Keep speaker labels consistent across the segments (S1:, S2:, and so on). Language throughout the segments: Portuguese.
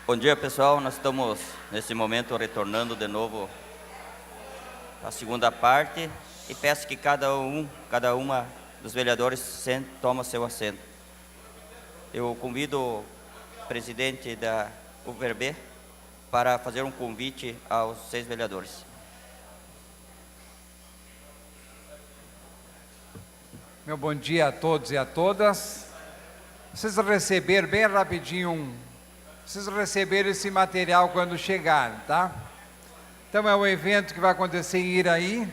S1: Bom dia, pessoal. Nós estamos, nesse momento, retornando de novo à segunda parte e peço que cada uma dos vereadores tome seu assento. Eu convido o presidente da UVRB para fazer um convite aos 6 vereadores.
S2: Meu bom dia a todos e a todas. Vocês receberam bem rapidinho, vocês receberam esse material quando chegaram, tá? Então é um evento que vai acontecer em Iraí.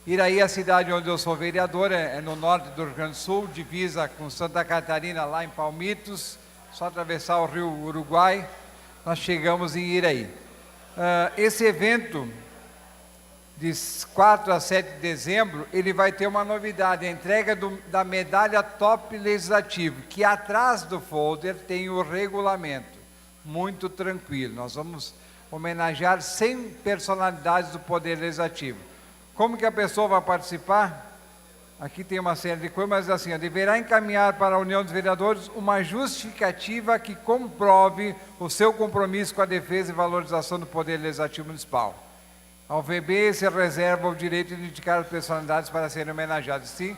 S2: Iraí é a cidade onde eu sou vereador, é no norte do Rio Grande do Sul, divisa com Santa Catarina, lá em Palmitos, só atravessar o rio Uruguai, nós chegamos em Iraí. Esse evento, de 4 a 7 de dezembro, ele vai ter uma novidade, a entrega da medalha top legislativo, que atrás do folder tem o regulamento, muito tranquilo. Nós vamos homenagear 100 personalidades do Poder Legislativo. Como que a pessoa vai participar? Aqui tem uma série de coisas, mas assim, deverá encaminhar para a União dos Vereadores uma justificativa que comprove o seu compromisso com a defesa e valorização do Poder Legislativo Municipal. A UVB se reserva o direito de indicar as personalidades para serem homenageadas. Sim?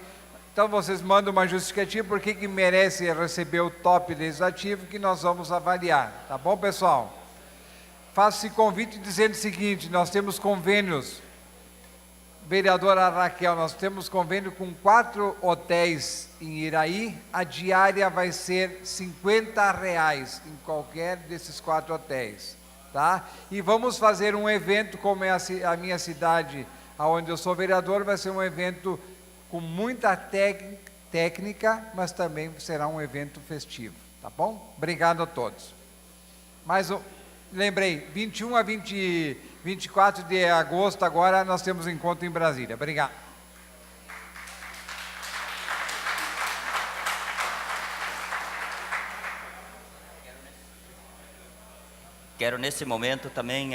S2: Então vocês mandam uma justificativa por que merece receber o top legislativo que nós vamos avaliar. Tá bom, pessoal? Faço esse convite dizendo o seguinte, nós temos convênios, vereadora Raquel, nós temos convênio com 4 hotéis em Iraí, a diária vai ser R$50 em qualquer desses 4 hotéis. Tá? E vamos fazer um evento, como é a minha cidade, onde eu sou vereador, vai ser um evento com muita técnica, mas também será um evento festivo, tá bom? Obrigado a todos. Lembrei, 21 a 24 de agosto, agora nós temos encontro em Brasília. Obrigado.
S1: Quero, nesse momento, também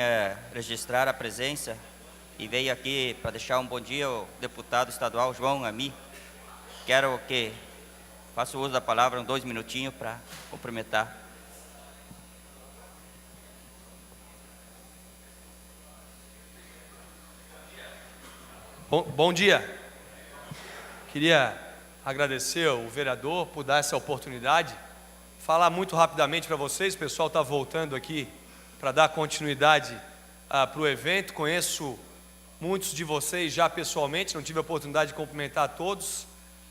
S1: registrar a presença e veio aqui para deixar um bom dia ao deputado estadual João Ami. Quero que faça uso da palavra 2 minutinhos para cumprimentar.
S3: Bom dia. Queria agradecer ao vereador por dar essa oportunidade. Falar muito rapidamente para vocês, o pessoal está voltando aqui para dar continuidade para o evento. Conheço muitos de vocês já pessoalmente, não tive a oportunidade de cumprimentar a todos,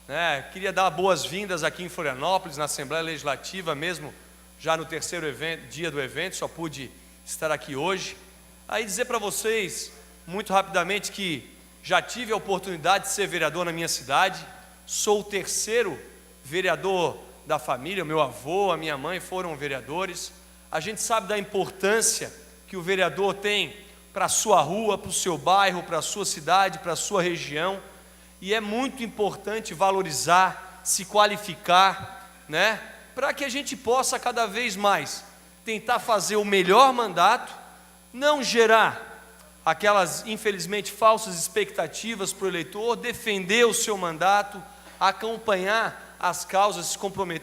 S3: né? Queria dar boas-vindas aqui em Florianópolis, na Assembleia Legislativa, mesmo já no terceiro dia do evento, só pude estar aqui hoje. Aí dizer para vocês, muito rapidamente, que já tive a oportunidade de ser vereador na minha cidade, sou o terceiro vereador da família, meu avô, a minha mãe foram vereadores. A gente sabe da importância que o vereador tem para a sua rua, para o seu bairro, para a sua cidade, para a sua região, e é muito importante valorizar, se qualificar, né? Para que a gente possa cada vez mais tentar fazer o melhor mandato, não gerar aquelas, infelizmente, falsas expectativas para o eleitor, defender o seu mandato, acompanhar as causas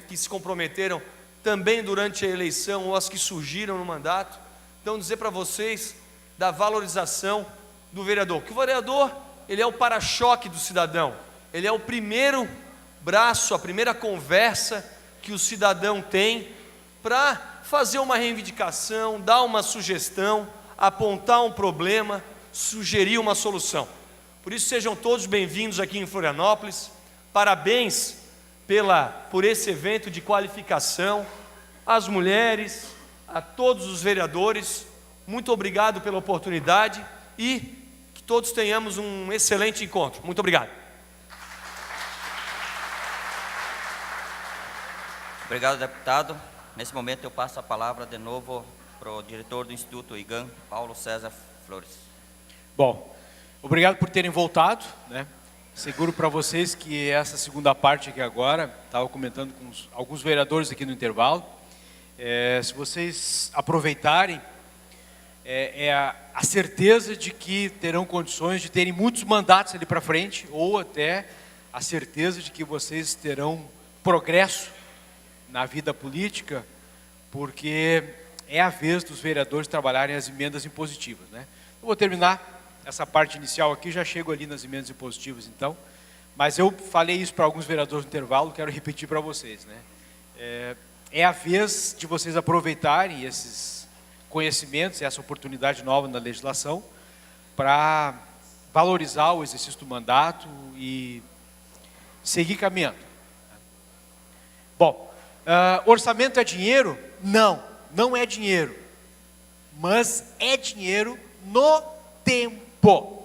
S3: que se comprometeram também durante a eleição ou as que surgiram no mandato. Então, dizer para vocês da valorização do vereador, que o vereador, ele é o para-choque do cidadão, ele é o primeiro braço, a primeira conversa que o cidadão tem para fazer uma reivindicação, dar uma sugestão, apontar um problema, sugerir uma solução. Por isso, sejam todos bem-vindos aqui em Florianópolis. Parabéns por esse evento de qualificação, às mulheres, a todos os vereadores, muito obrigado pela oportunidade e que todos tenhamos um excelente encontro. Muito obrigado.
S1: Obrigado, deputado. Nesse momento eu passo a palavra de novo para o diretor do Instituto IGAM, Paulo César Flores.
S4: Bom, obrigado por terem voltado, né? Seguro para vocês que essa segunda parte aqui agora, estava comentando com alguns vereadores aqui no intervalo, se vocês aproveitarem, a certeza de que terão condições de terem muitos mandatos ali para frente, ou até a certeza de que vocês terão progresso na vida política, porque é a vez dos vereadores trabalharem as emendas impositivas, né? Eu vou terminar essa parte inicial aqui, já chego ali nas emendas impositivas, então. Mas eu falei isso para alguns vereadores no intervalo, quero repetir para vocês, né? É a vez de vocês aproveitarem esses conhecimentos, essa oportunidade nova na legislação, para valorizar o exercício do mandato e seguir caminhando. Bom, orçamento é dinheiro? Não, não é dinheiro. Mas é dinheiro no tempo.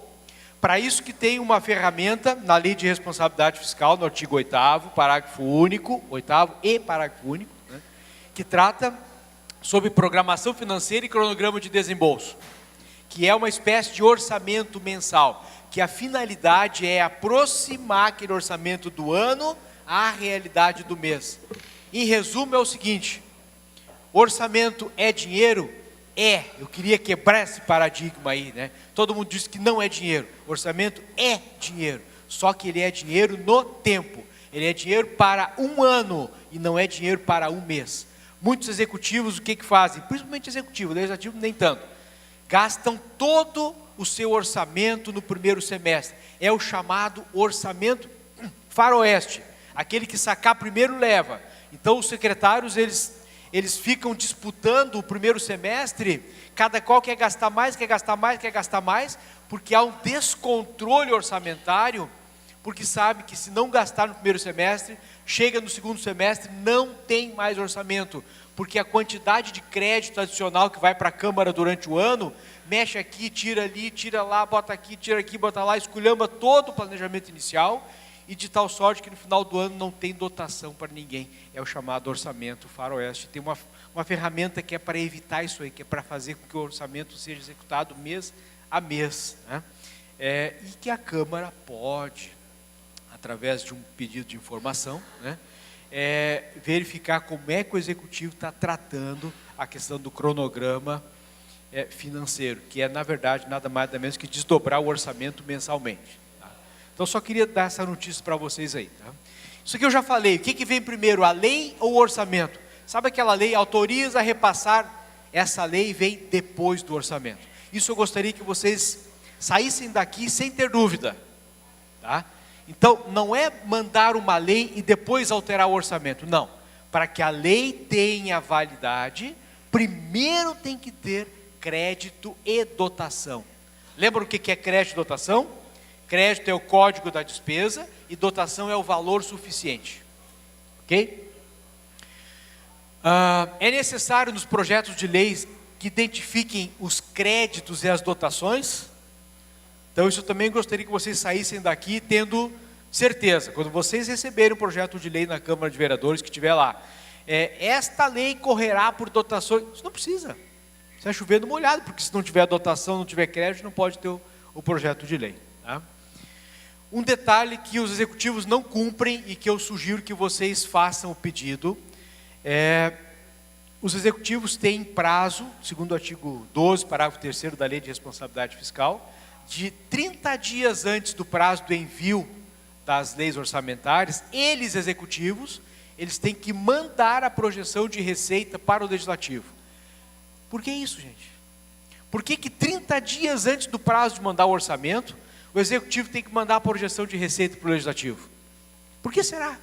S4: Para isso que tem uma ferramenta na Lei de Responsabilidade Fiscal, no artigo 8º, parágrafo único, 8º e parágrafo único, né, que trata sobre programação financeira e cronograma de desembolso, que é uma espécie de orçamento mensal, que a finalidade é aproximar aquele orçamento do ano à realidade do mês. Em resumo, é o seguinte: orçamento é dinheiro? Eu queria quebrar esse paradigma aí, né? Todo mundo diz que não é dinheiro. Orçamento é dinheiro, só que ele é dinheiro no tempo. Ele é dinheiro para um ano e não é dinheiro para um mês. Muitos executivos o que fazem? Principalmente executivo, legislativo nem tanto. Gastam todo o seu orçamento no primeiro semestre. É o chamado orçamento faroeste. Aquele que sacar primeiro leva. Então os secretários, eles ficam disputando o primeiro semestre, cada qual quer gastar mais, porque há um descontrole orçamentário, porque sabe que se não gastar no primeiro semestre, chega no segundo semestre, não tem mais orçamento, porque a quantidade de crédito adicional que vai para a Câmara durante o ano, mexe aqui, tira ali, tira lá, bota aqui, tira aqui, bota lá, esculhamba todo o planejamento inicial, e de tal sorte que no final do ano não tem dotação para ninguém. É o chamado orçamento faroeste. Tem uma ferramenta que é para evitar isso aí, que é para fazer com que o orçamento seja executado mês a mês, né? E que a Câmara pode, através de um pedido de informação, né, verificar como é que o Executivo está tratando a questão do cronograma financeiro, que é, na verdade, nada mais nada menos que desdobrar o orçamento mensalmente. Então, só queria dar essa notícia para vocês aí. Tá? Isso aqui eu já falei. O que vem primeiro, a lei ou o orçamento? Sabe aquela lei autoriza a repassar? Essa lei vem depois do orçamento. Isso eu gostaria que vocês saíssem daqui sem ter dúvida. Tá? Então, não é mandar uma lei e depois alterar o orçamento. Não. Para que a lei tenha validade, primeiro tem que ter crédito e dotação. Lembra o que é crédito e dotação? Crédito é o código da despesa e dotação é o valor suficiente. Ok? É necessário nos projetos de leis que identifiquem os créditos e as dotações. Então isso eu também gostaria que vocês saíssem daqui tendo certeza. Quando vocês receberem um projeto de lei na Câmara de Vereadores que tiver lá, esta lei correrá por dotações. Isso não precisa. Isso é chover no molhado, porque se não tiver dotação, não tiver crédito, não pode ter o projeto de lei. Tá? Um detalhe que os executivos não cumprem e que eu sugiro que vocês façam o pedido, os executivos têm prazo, segundo o artigo 12, parágrafo 3º da Lei de Responsabilidade Fiscal, de 30 dias antes do prazo do envio das leis orçamentárias, eles executivos, eles têm que mandar a projeção de receita para o legislativo. Por que isso, gente? Por que 30 dias antes do prazo de mandar o orçamento, o executivo tem que mandar a projeção de receita para o legislativo? Por que será?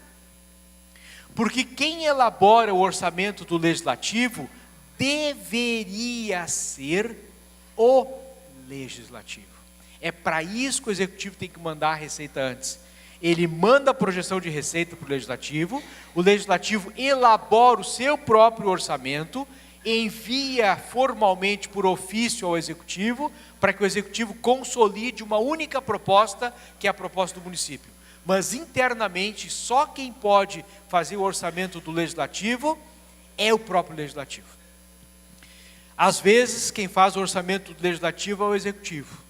S4: Porque quem elabora o orçamento do legislativo deveria ser o legislativo. É para isso que o executivo tem que mandar a receita antes. Ele manda a projeção de receita para o legislativo elabora o seu próprio orçamento, envia formalmente por ofício ao executivo, para que o executivo consolide uma única proposta, que é a proposta do município. Mas internamente, só quem pode fazer o orçamento do legislativo é o próprio legislativo. Às vezes, quem faz o orçamento do legislativo é o executivo.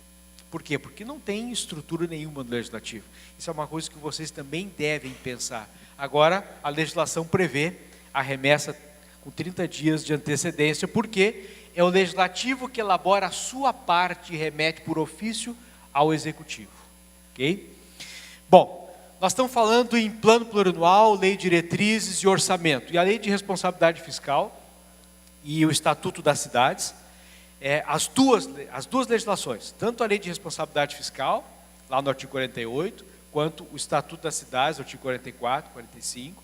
S4: Por quê? Porque não tem estrutura nenhuma no legislativo. Isso é uma coisa que vocês também devem pensar. Agora, a legislação prevê a remessa com 30 dias de antecedência, porque é o legislativo que elabora a sua parte e remete por ofício ao executivo. Ok? Bom, nós estamos falando em plano plurianual, lei de diretrizes e orçamento. E a lei de responsabilidade fiscal e o Estatuto das Cidades, as duas legislações, tanto a Lei de Responsabilidade Fiscal, lá no artigo 48, quanto o Estatuto das Cidades, artigo 44, 45,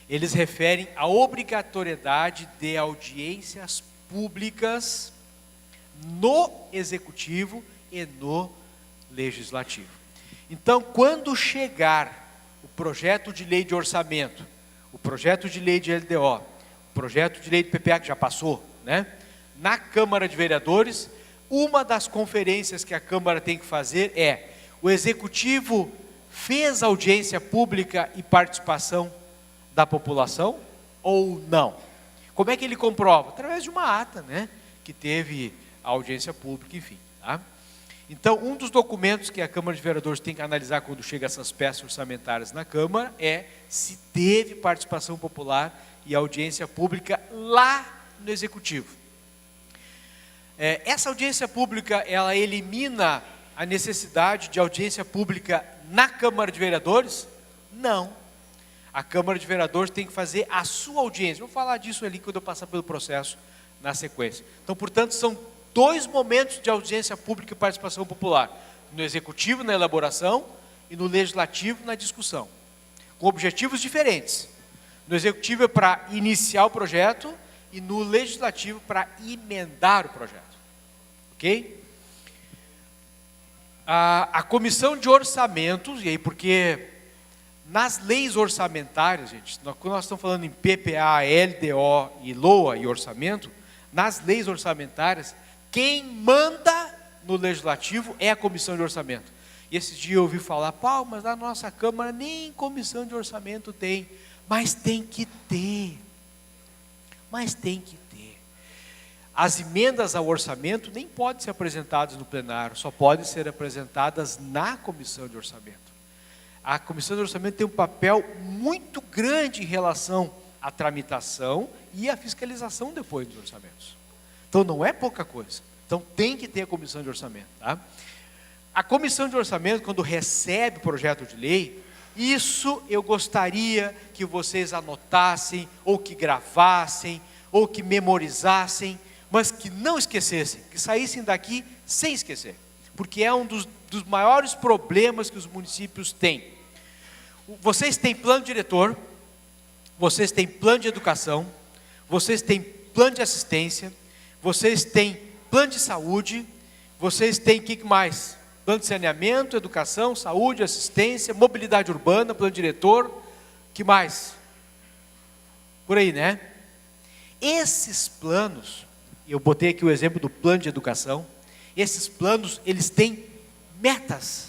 S4: eles referem à obrigatoriedade de audiências públicas no Executivo e no Legislativo. Então, quando chegar o projeto de lei de orçamento, o projeto de lei de LDO, o projeto de lei do PPA, que já passou, né? Na Câmara de Vereadores, uma das conferências que a Câmara tem que fazer é: o Executivo fez audiência pública e participação da população ou não? Como é que ele comprova? Através de uma ata, né? Que teve a audiência pública, enfim, tá? Então, um dos documentos que a Câmara de Vereadores tem que analisar quando chega essas peças orçamentárias na Câmara é se teve participação popular e audiência pública lá no Executivo. Essa audiência pública, ela elimina a necessidade de audiência pública na Câmara de Vereadores? Não. A Câmara de Vereadores tem que fazer a sua audiência. Vou falar disso ali quando eu passar pelo processo na sequência. Então, portanto, são 2 momentos de audiência pública e participação popular: no Executivo, na elaboração, e no Legislativo, na discussão, com objetivos diferentes. No Executivo é para iniciar o projeto e no Legislativo para emendar o projeto. Ok? A Comissão de Orçamentos, e aí porque nas leis orçamentárias, gente, quando nós estamos falando em PPA, LDO e LOA e orçamento, nas leis orçamentárias, quem manda no Legislativo é a Comissão de Orçamento. E esses dias eu ouvi falar: pau, mas na nossa Câmara nem Comissão de Orçamento tem. Mas tem que ter. Mas tem que ter. As emendas ao orçamento nem podem ser apresentadas no plenário, só podem ser apresentadas na Comissão de Orçamento. A Comissão de Orçamento tem um papel muito grande em relação à tramitação e à fiscalização depois dos orçamentos. Então não é pouca coisa. Então tem que ter a Comissão de Orçamento, tá? A Comissão de Orçamento, quando recebe o projeto de lei, isso eu gostaria que vocês anotassem, ou que gravassem, ou que memorizassem, mas que não esquecessem, que saíssem daqui sem esquecer, porque é um dos maiores problemas que os municípios têm. Vocês têm plano diretor, vocês têm plano de educação, vocês têm plano de assistência, vocês têm plano de saúde, vocês têm o que mais? Plano de saneamento, educação, saúde, assistência, mobilidade urbana, plano diretor, que mais? Por aí, né? Esses planos, eu botei aqui o exemplo do plano de educação, esses planos, eles têm metas,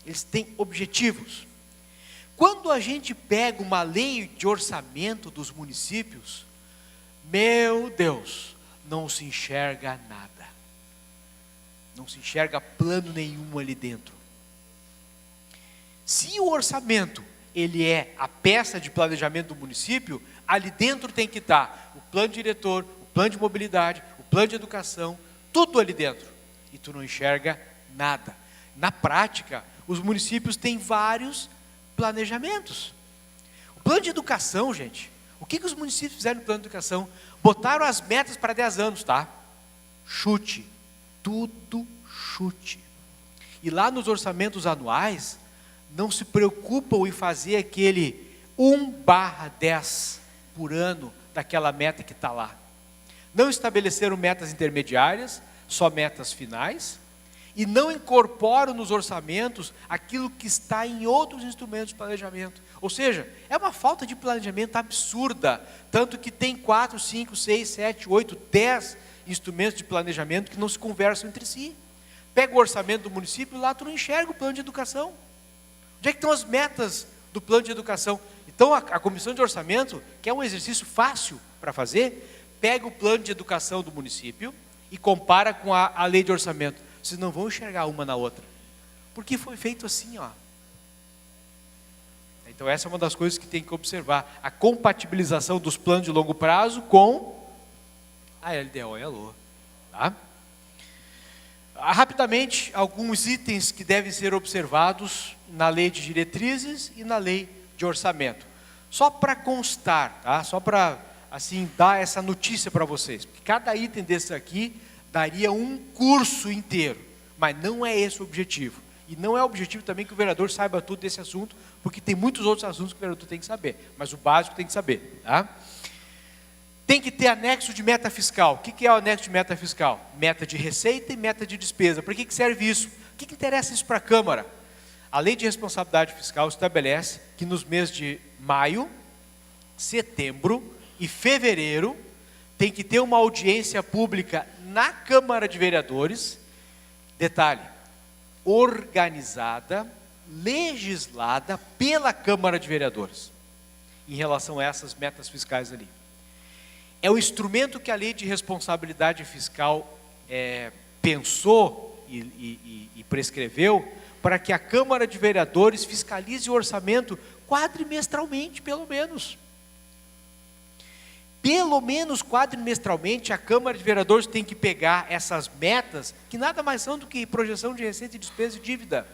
S4: eles têm objetivos. Quando a gente pega uma lei de orçamento dos municípios, meu Deus, não se enxerga nada. Não se enxerga plano nenhum ali dentro. Se o orçamento, ele é a peça de planejamento do município, ali dentro tem que estar o plano diretor, o plano de mobilidade, o plano de educação, tudo ali dentro. E tu não enxerga nada. Na prática, os municípios têm vários planejamentos. O plano de educação, gente, o que os municípios fizeram no plano de educação? Botaram as metas para 10 anos, tá? Chute. Tudo chute. E lá nos orçamentos anuais, não se preocupam em fazer aquele 1/10 por ano daquela meta que está lá. Não estabeleceram metas intermediárias, só metas finais, e não incorporam nos orçamentos aquilo que está em outros instrumentos de planejamento. Ou seja, é uma falta de planejamento absurda, tanto que tem 4, 5, 6, 7, 8, 10 instrumentos de planejamento que não se conversam entre si. Pega o orçamento do município e lá tu não enxerga o plano de educação. Onde é que estão as metas do plano de educação? Então a comissão de orçamento, que é um exercício fácil para fazer, pega o plano de educação do município e compara com a lei de orçamento. Vocês não vão enxergar uma na outra, porque foi feito assim, ó. Então essa é uma das coisas que tem que observar, a compatibilização dos planos de longo prazo com a LDO e a LOA, tá? Rapidamente, alguns itens que devem ser observados na lei de diretrizes e na lei de orçamento. Só para constar, tá? Só para assim, dar essa notícia para vocês, porque cada item desse aqui daria um curso inteiro, mas não é esse o objetivo. E não é o objetivo também que o vereador saiba tudo desse assunto, porque tem muitos outros assuntos que o vereador tem que saber, mas o básico tem que saber, tá? Tem que ter anexo de meta fiscal. O que é o anexo de meta fiscal? Meta de receita e meta de despesa. Para que serve isso? O que interessa isso para a Câmara? A Lei de Responsabilidade Fiscal estabelece que nos meses de maio, setembro e fevereiro tem que ter uma audiência pública na Câmara de Vereadores, detalhe, organizada, legislada pela Câmara de Vereadores, em relação a essas metas fiscais ali. É o instrumento que a Lei de Responsabilidade Fiscal pensou e prescreveu para que a Câmara de Vereadores fiscalize o orçamento quadrimestralmente, pelo menos. Pelo menos quadrimestralmente, a Câmara de Vereadores tem que pegar essas metas, que nada mais são do que projeção de receita, despesa e dívida.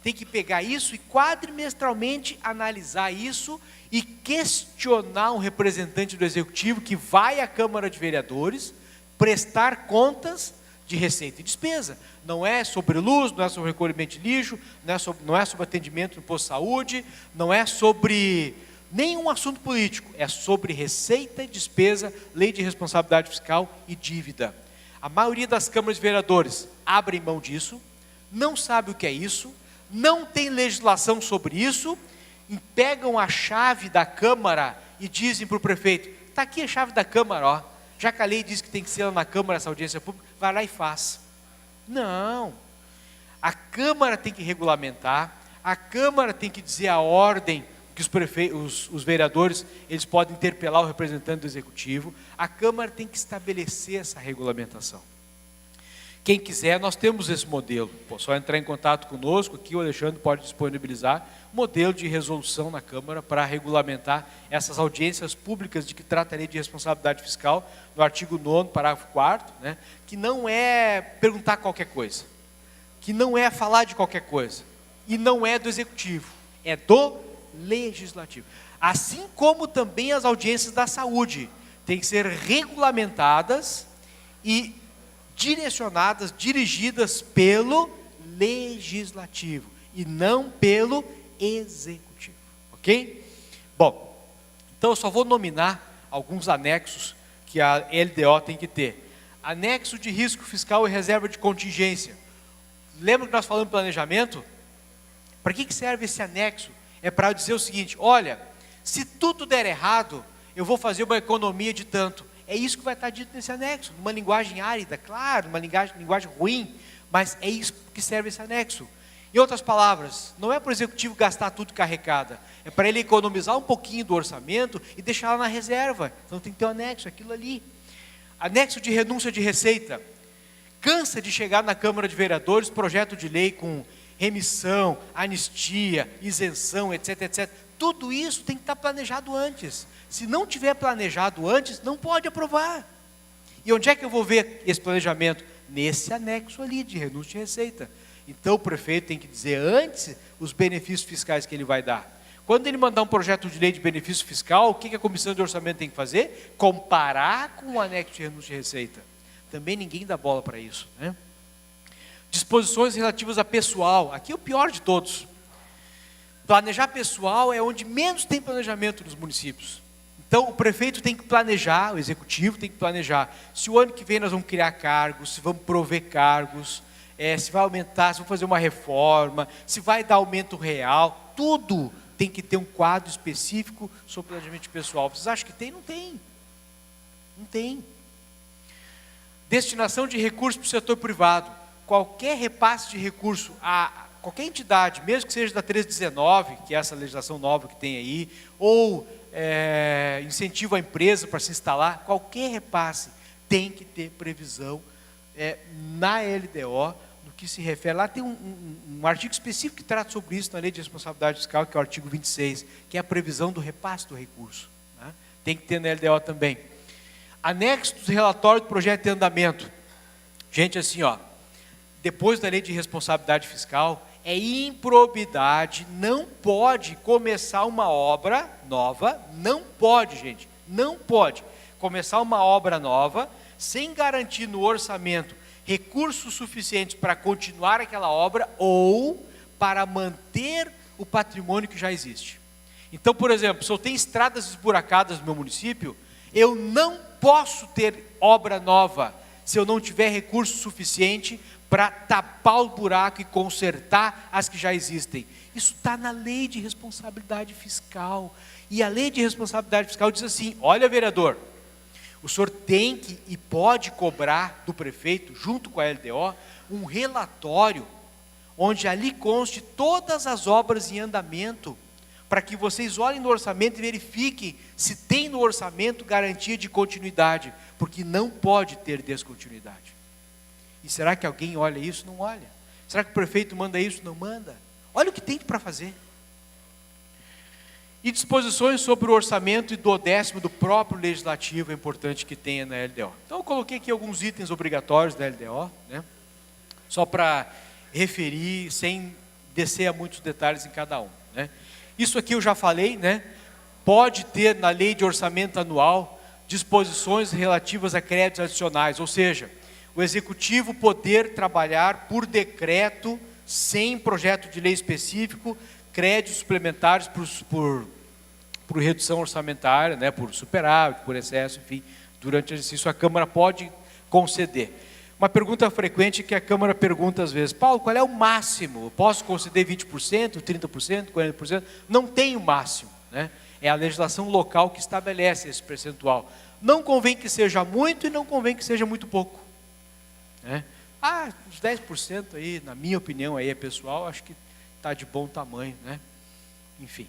S4: Tem que pegar isso e quadrimestralmente analisar isso e questionar um representante do Executivo que vai à Câmara de Vereadores prestar contas de receita e despesa. Não é sobre luz, não é sobre recolhimento de lixo, não é sobre atendimento no posto de saúde, não é sobre nenhum assunto político, é sobre receita e despesa, lei de responsabilidade fiscal e dívida. A maioria das câmaras de vereadores abrem mão disso, não sabe o que é isso, não tem legislação sobre isso, e pegam a chave da Câmara e dizem para o prefeito, está aqui a chave da Câmara, ó, já que a lei diz que tem que ser lá na Câmara essa audiência pública, vai lá e faz. Não, a Câmara tem que regulamentar, a Câmara tem que dizer a ordem que os vereadores, eles podem interpelar o representante do Executivo, a Câmara tem que estabelecer essa regulamentação. Quem quiser, nós temos esse modelo, só entrar em contato conosco, aqui o Alexandre pode disponibilizar modelo de resolução na Câmara para regulamentar essas audiências públicas de que trata a Lei de Responsabilidade Fiscal, no artigo 9º, parágrafo 4º, né, que não é perguntar qualquer coisa, que não é falar de qualquer coisa, e não é do Executivo, é do Legislativo. Assim como também as audiências da saúde, têm que ser regulamentadas e direcionadas, dirigidas pelo Legislativo e não pelo Executivo, ok? Bom, então eu só vou nominar alguns anexos que a LDO tem que ter. Anexo de risco fiscal e reserva de contingência. Lembra que nós falamos de planejamento? Para que serve esse anexo? É para dizer o seguinte, olha, se tudo der errado, eu vou fazer uma economia de tanto. É isso que vai estar dito nesse anexo, numa linguagem árida, claro, numa linguagem ruim, mas é isso que serve esse anexo. Em outras palavras, não é para o Executivo gastar tudo que arrecada, é para ele economizar um pouquinho do orçamento e deixar lá na reserva. Então tem que ter um anexo, aquilo ali. Anexo de renúncia de receita. Cansa de chegar na Câmara de Vereadores, projeto de lei com remissão, anistia, isenção, etc, etc. Tudo isso tem que estar planejado antes. Se não tiver planejado antes, não pode aprovar. E onde é que eu vou ver esse planejamento? Nesse anexo ali de renúncia de receita. Então o prefeito tem que dizer antes os benefícios fiscais que ele vai dar. Quando ele mandar um projeto de lei de benefício fiscal, o que a comissão de orçamento tem que fazer? Comparar com o anexo de renúncia de receita. Também ninguém dá bola para isso, né? Disposições relativas a pessoal. Aqui é o pior de todos. Planejar pessoal é onde menos tem planejamento nos municípios. Então o prefeito tem que planejar, o Executivo tem que planejar. Se o ano que vem nós vamos criar cargos, se vamos prover cargos, se vai aumentar, se vamos fazer uma reforma, se vai dar aumento real, tudo tem que ter um quadro específico sobre planejamento pessoal. Vocês acham que tem? Não tem. Não tem. Destinação de recursos para o setor privado. Qualquer repasse de recurso a qualquer entidade, mesmo que seja da 1319, que é essa legislação nova que tem aí, ou incentivo à empresa para se instalar, qualquer repasse tem que ter previsão na LDO, no que se refere. Lá tem um artigo específico que trata sobre isso na Lei de Responsabilidade Fiscal, que é o artigo 26, que é a previsão do repasse do recurso, né? Tem que ter na LDO também. Anexo dos relatórios do projeto de andamento. Gente, assim, ó, depois da Lei de Responsabilidade Fiscal, é improbidade, não pode começar uma obra nova, não pode, gente, Não pode começar uma obra nova sem garantir no orçamento recursos suficientes para continuar aquela obra ou para manter o patrimônio que já existe. Então, por exemplo, se eu tenho estradas esburacadas no meu município, eu não posso ter obra nova se eu não tiver recurso suficiente para tapar o buraco e consertar as que já existem. Isso está na lei de responsabilidade fiscal. E a lei de responsabilidade fiscal diz assim: olha, vereador, o senhor tem que e pode cobrar do prefeito, junto com a LDO, um relatório onde ali conste todas as obras em andamento, para que vocês olhem no orçamento e verifiquem se tem no orçamento garantia de continuidade, porque não pode ter descontinuidade. E será que alguém olha isso? Não olha. Será que o prefeito manda isso? Não manda. Olha o que tem para fazer. E disposições sobre o orçamento e do 10º do próprio legislativo é importante que tenha na LDO. Então eu coloquei aqui alguns itens obrigatórios da LDO, né? Só para referir, sem descer a muitos detalhes em cada um, né? Isso aqui eu já falei, né? Pode ter na lei de orçamento anual disposições relativas a créditos adicionais, ou seja, o executivo poder trabalhar por decreto, sem projeto de lei específico, créditos suplementares por redução orçamentária, né, por superávit, por excesso, enfim, durante o exercício a Câmara pode conceder. Uma pergunta frequente que a Câmara pergunta às vezes: Paulo, qual é o máximo? Eu posso conceder 20%, 30%, 40%? Não tem o máximo, né? É a legislação local que estabelece esse percentual. Não convém que seja muito e não convém que seja muito pouco, né? Uns 10% aí, na minha opinião, aí é pessoal, acho que está de bom tamanho, né? Enfim.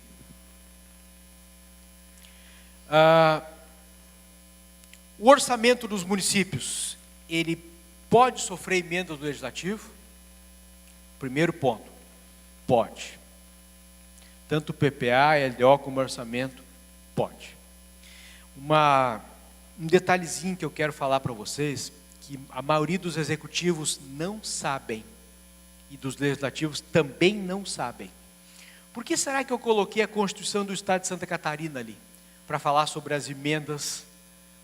S4: O orçamento dos municípios, ele pode sofrer emenda do legislativo? Primeiro ponto, pode. Tanto o PPA, LDO como o orçamento, pode. Um detalhezinho que eu quero falar para vocês, que a maioria dos executivos não sabem, e dos legislativos também não sabem. Por que será que eu coloquei a Constituição do Estado de Santa Catarina ali, para falar sobre as emendas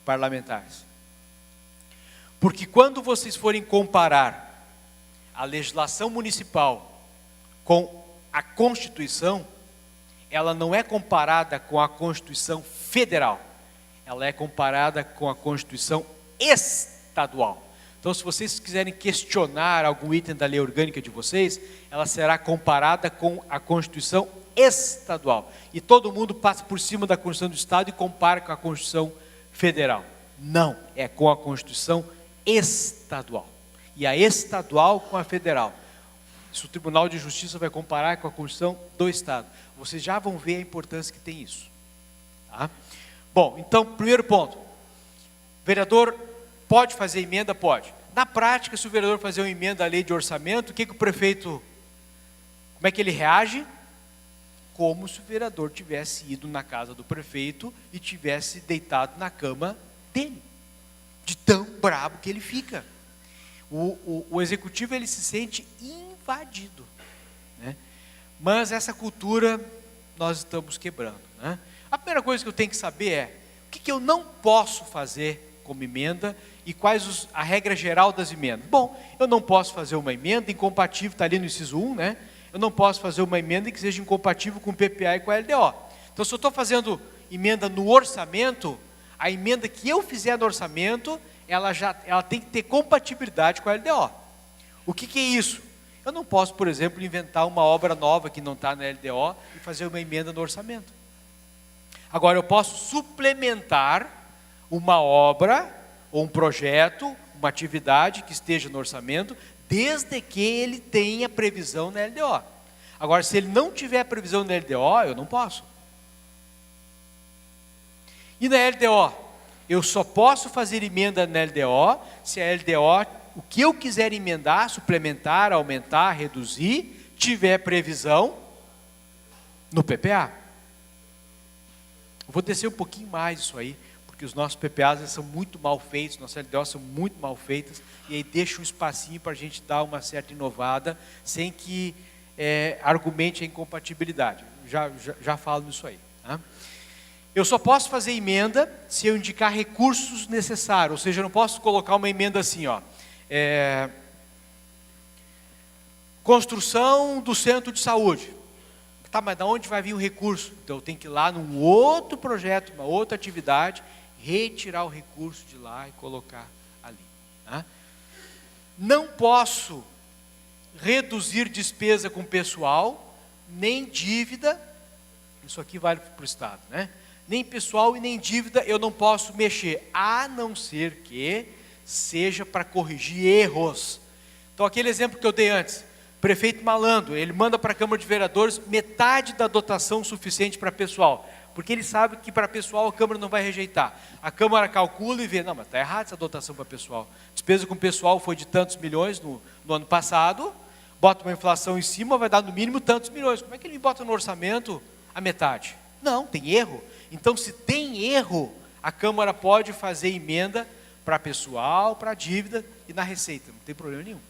S4: parlamentares? Porque quando vocês forem comparar a legislação municipal com a Constituição, ela não é comparada com a Constituição federal, ela é comparada com a Constituição estadual. Então, se vocês quiserem questionar algum item da lei orgânica de vocês, ela será comparada com a Constituição estadual. E todo mundo passa por cima da Constituição do Estado e compara com a Constituição federal. Não, é com a Constituição estadual. E a estadual com a federal. Isso o Tribunal de Justiça vai comparar com a Constituição do Estado. Vocês já vão ver a importância que tem isso. Tá? Bom, então, primeiro ponto. Vereador pode fazer emenda? Pode. Na prática, se o vereador fazer uma emenda à lei de orçamento, o que o prefeito, como é que ele reage? Como se o vereador tivesse ido na casa do prefeito e tivesse deitado na cama dele, de tão brabo que ele fica. O executivo, ele se sente invadido, né? Mas essa cultura nós estamos quebrando, né? A primeira coisa que eu tenho que saber é o que eu não posso fazer como emenda e quais a regra geral das emendas. Bom, eu não posso fazer uma emenda incompatível, está ali no inciso 1, né? Eu não posso fazer uma emenda que seja incompatível com o PPA e com a LDO. Então, se eu estou fazendo emenda no orçamento, a emenda que eu fizer no orçamento, ela tem que ter compatibilidade com a LDO. O que é isso? Eu não posso, por exemplo, inventar uma obra nova que não está na LDO e fazer uma emenda no orçamento. Agora, eu posso suplementar uma obra, ou um projeto, uma atividade que esteja no orçamento, desde que ele tenha previsão na LDO. Agora, se ele não tiver previsão na LDO, eu não posso. E na LDO, eu só posso fazer emenda na LDO, se a LDO, o que eu quiser emendar, suplementar, aumentar, reduzir, tiver previsão no PPA. Eu vou descer um pouquinho mais isso aí, porque os nossos PPAs são muito mal feitos, nossas LDOs são muito mal feitas, e aí deixa um espacinho para a gente dar uma certa inovada, sem que argumente a incompatibilidade. Já falo nisso aí. Tá? Eu só posso fazer emenda se eu indicar recursos necessários, ou seja, eu não posso colocar uma emenda assim, ó, construção do centro de saúde. Tá, mas de onde vai vir o recurso? Então eu tenho que ir lá num outro projeto, uma outra atividade, retirar o recurso de lá e colocar ali. Tá? Não posso reduzir despesa com pessoal, nem dívida, isso aqui vale para o Estado, né? Nem pessoal e nem dívida eu não posso mexer, a não ser que seja para corrigir erros. Então aquele exemplo que eu dei antes, prefeito malandro, ele manda para a Câmara de Vereadores metade da dotação suficiente para pessoal, porque ele sabe que para pessoal a Câmara não vai rejeitar. A Câmara calcula e vê, não, mas está errado essa dotação para pessoal. Despesa com pessoal foi de tantos milhões no ano passado, bota uma inflação em cima, vai dar no mínimo tantos milhões. Como é que ele me bota no orçamento a metade? Não, tem erro. Então, se tem erro, a Câmara pode fazer emenda para pessoal, para dívida e na receita, não tem problema nenhum.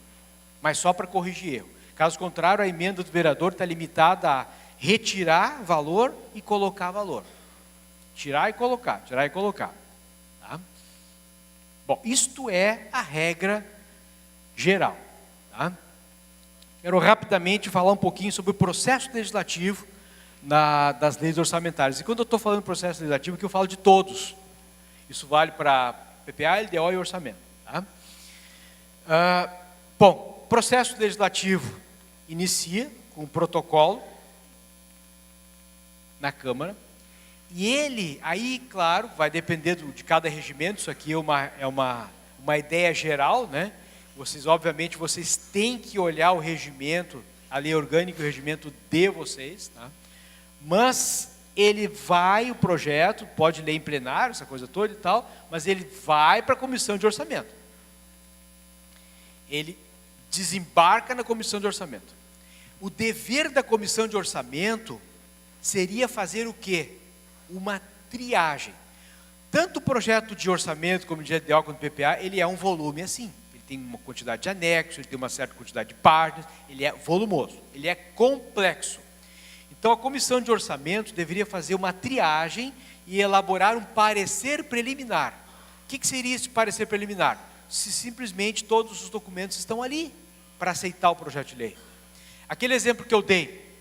S4: Mas só para corrigir erro. Caso contrário, a emenda do vereador está limitada a retirar valor e colocar valor. Tirar e colocar, tirar e colocar. Tá? Bom, isto é a regra geral. Tá? Quero rapidamente falar um pouquinho sobre o processo legislativo das leis orçamentárias. E quando eu estou falando processo legislativo, que eu falo de todos. Isso vale para PPA, LDO e orçamento. Tá? Bom, processo legislativo inicia com um protocolo na Câmara. E ele, aí, claro, vai depender de cada regimento. Isso aqui é uma ideia geral, né? Obviamente, vocês têm que olhar o regimento, a lei orgânica e o regimento de vocês, tá? Mas ele vai, o projeto, pode ler em plenário, essa coisa toda e tal, mas ele vai para a comissão de orçamento. Ele desembarca na comissão de orçamento. O dever da comissão de orçamento seria fazer o quê? Uma triagem. Tanto o projeto de orçamento, como de LDO, quanto do PPA, ele é um volume assim. Ele tem uma quantidade de anexos, ele tem uma certa quantidade de páginas, ele é volumoso, ele é complexo. Então, a comissão de orçamento deveria fazer uma triagem e elaborar um parecer preliminar. O que seria esse parecer preliminar? Se simplesmente todos os documentos estão ali para aceitar o projeto de lei. Aquele exemplo que eu dei,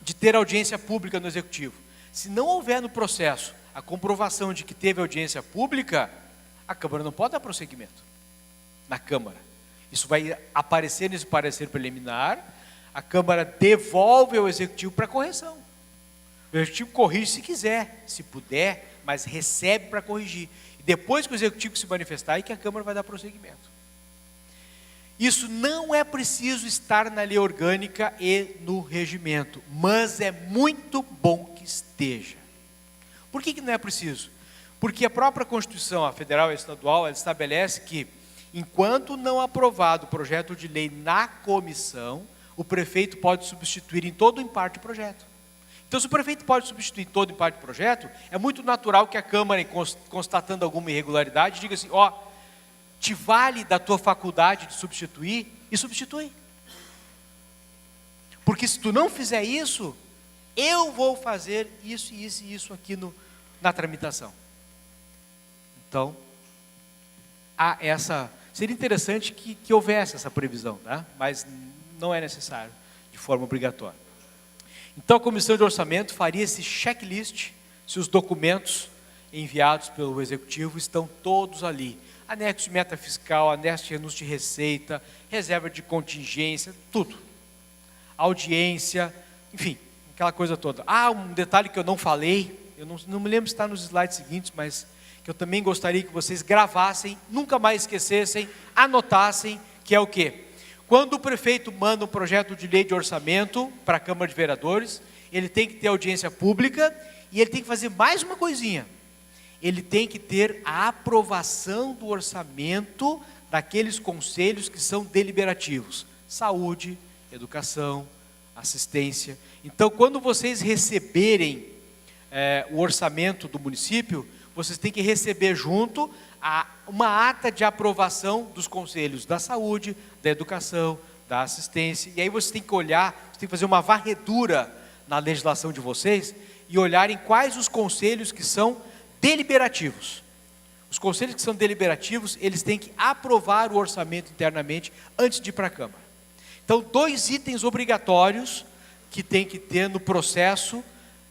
S4: de ter audiência pública no Executivo. Se não houver no processo a comprovação de que teve audiência pública, a Câmara não pode dar prosseguimento na Câmara. Isso vai aparecer nesse parecer preliminar, a Câmara devolve ao Executivo para correção. O Executivo corrige se quiser, se puder, mas recebe para corrigir. E depois que o Executivo se manifestar, aí que a Câmara vai dar prosseguimento. Isso não é preciso estar na lei orgânica e no regimento, mas é muito bom que esteja. Por que não é preciso? Porque a própria Constituição, a federal e a estadual, ela estabelece que, enquanto não aprovado o projeto de lei na comissão, o prefeito pode substituir em todo ou em parte o projeto. Então, se o prefeito pode substituir em todo ou em parte o projeto, é muito natural que a Câmara, constatando alguma irregularidade, diga assim, te vale da tua faculdade de substituir, e substitui. Porque se tu não fizer isso, eu vou fazer isso e isso e isso aqui na tramitação. Então, seria interessante que houvesse essa previsão, tá? Mas não é necessário de forma obrigatória. Então, a Comissão de Orçamento faria esse checklist, se os documentos enviados pelo Executivo estão todos ali. Anexo de meta fiscal, anexo de renúncia de receita, reserva de contingência, tudo. Audiência, enfim, aquela coisa toda. Um detalhe que eu não falei, eu não me lembro se está nos slides seguintes, mas que eu também gostaria que vocês gravassem, nunca mais esquecessem, anotassem, que é o quê? Quando o prefeito manda um projeto de lei de orçamento para a Câmara de Vereadores, ele tem que ter audiência pública e ele tem que fazer mais uma coisinha. Ele tem que ter a aprovação do orçamento daqueles conselhos que são deliberativos. Saúde, educação, assistência. Então, quando vocês receberem o orçamento do município, vocês têm que receber junto uma ata de aprovação dos conselhos da saúde, da educação, da assistência. E aí vocês têm que olhar, vocês têm que fazer uma varredura na legislação de vocês e olharem quais os conselhos que são deliberativos. Os conselhos que são deliberativos, eles têm que aprovar o orçamento internamente antes de ir para a Câmara. Então, 2 itens obrigatórios que tem que ter no processo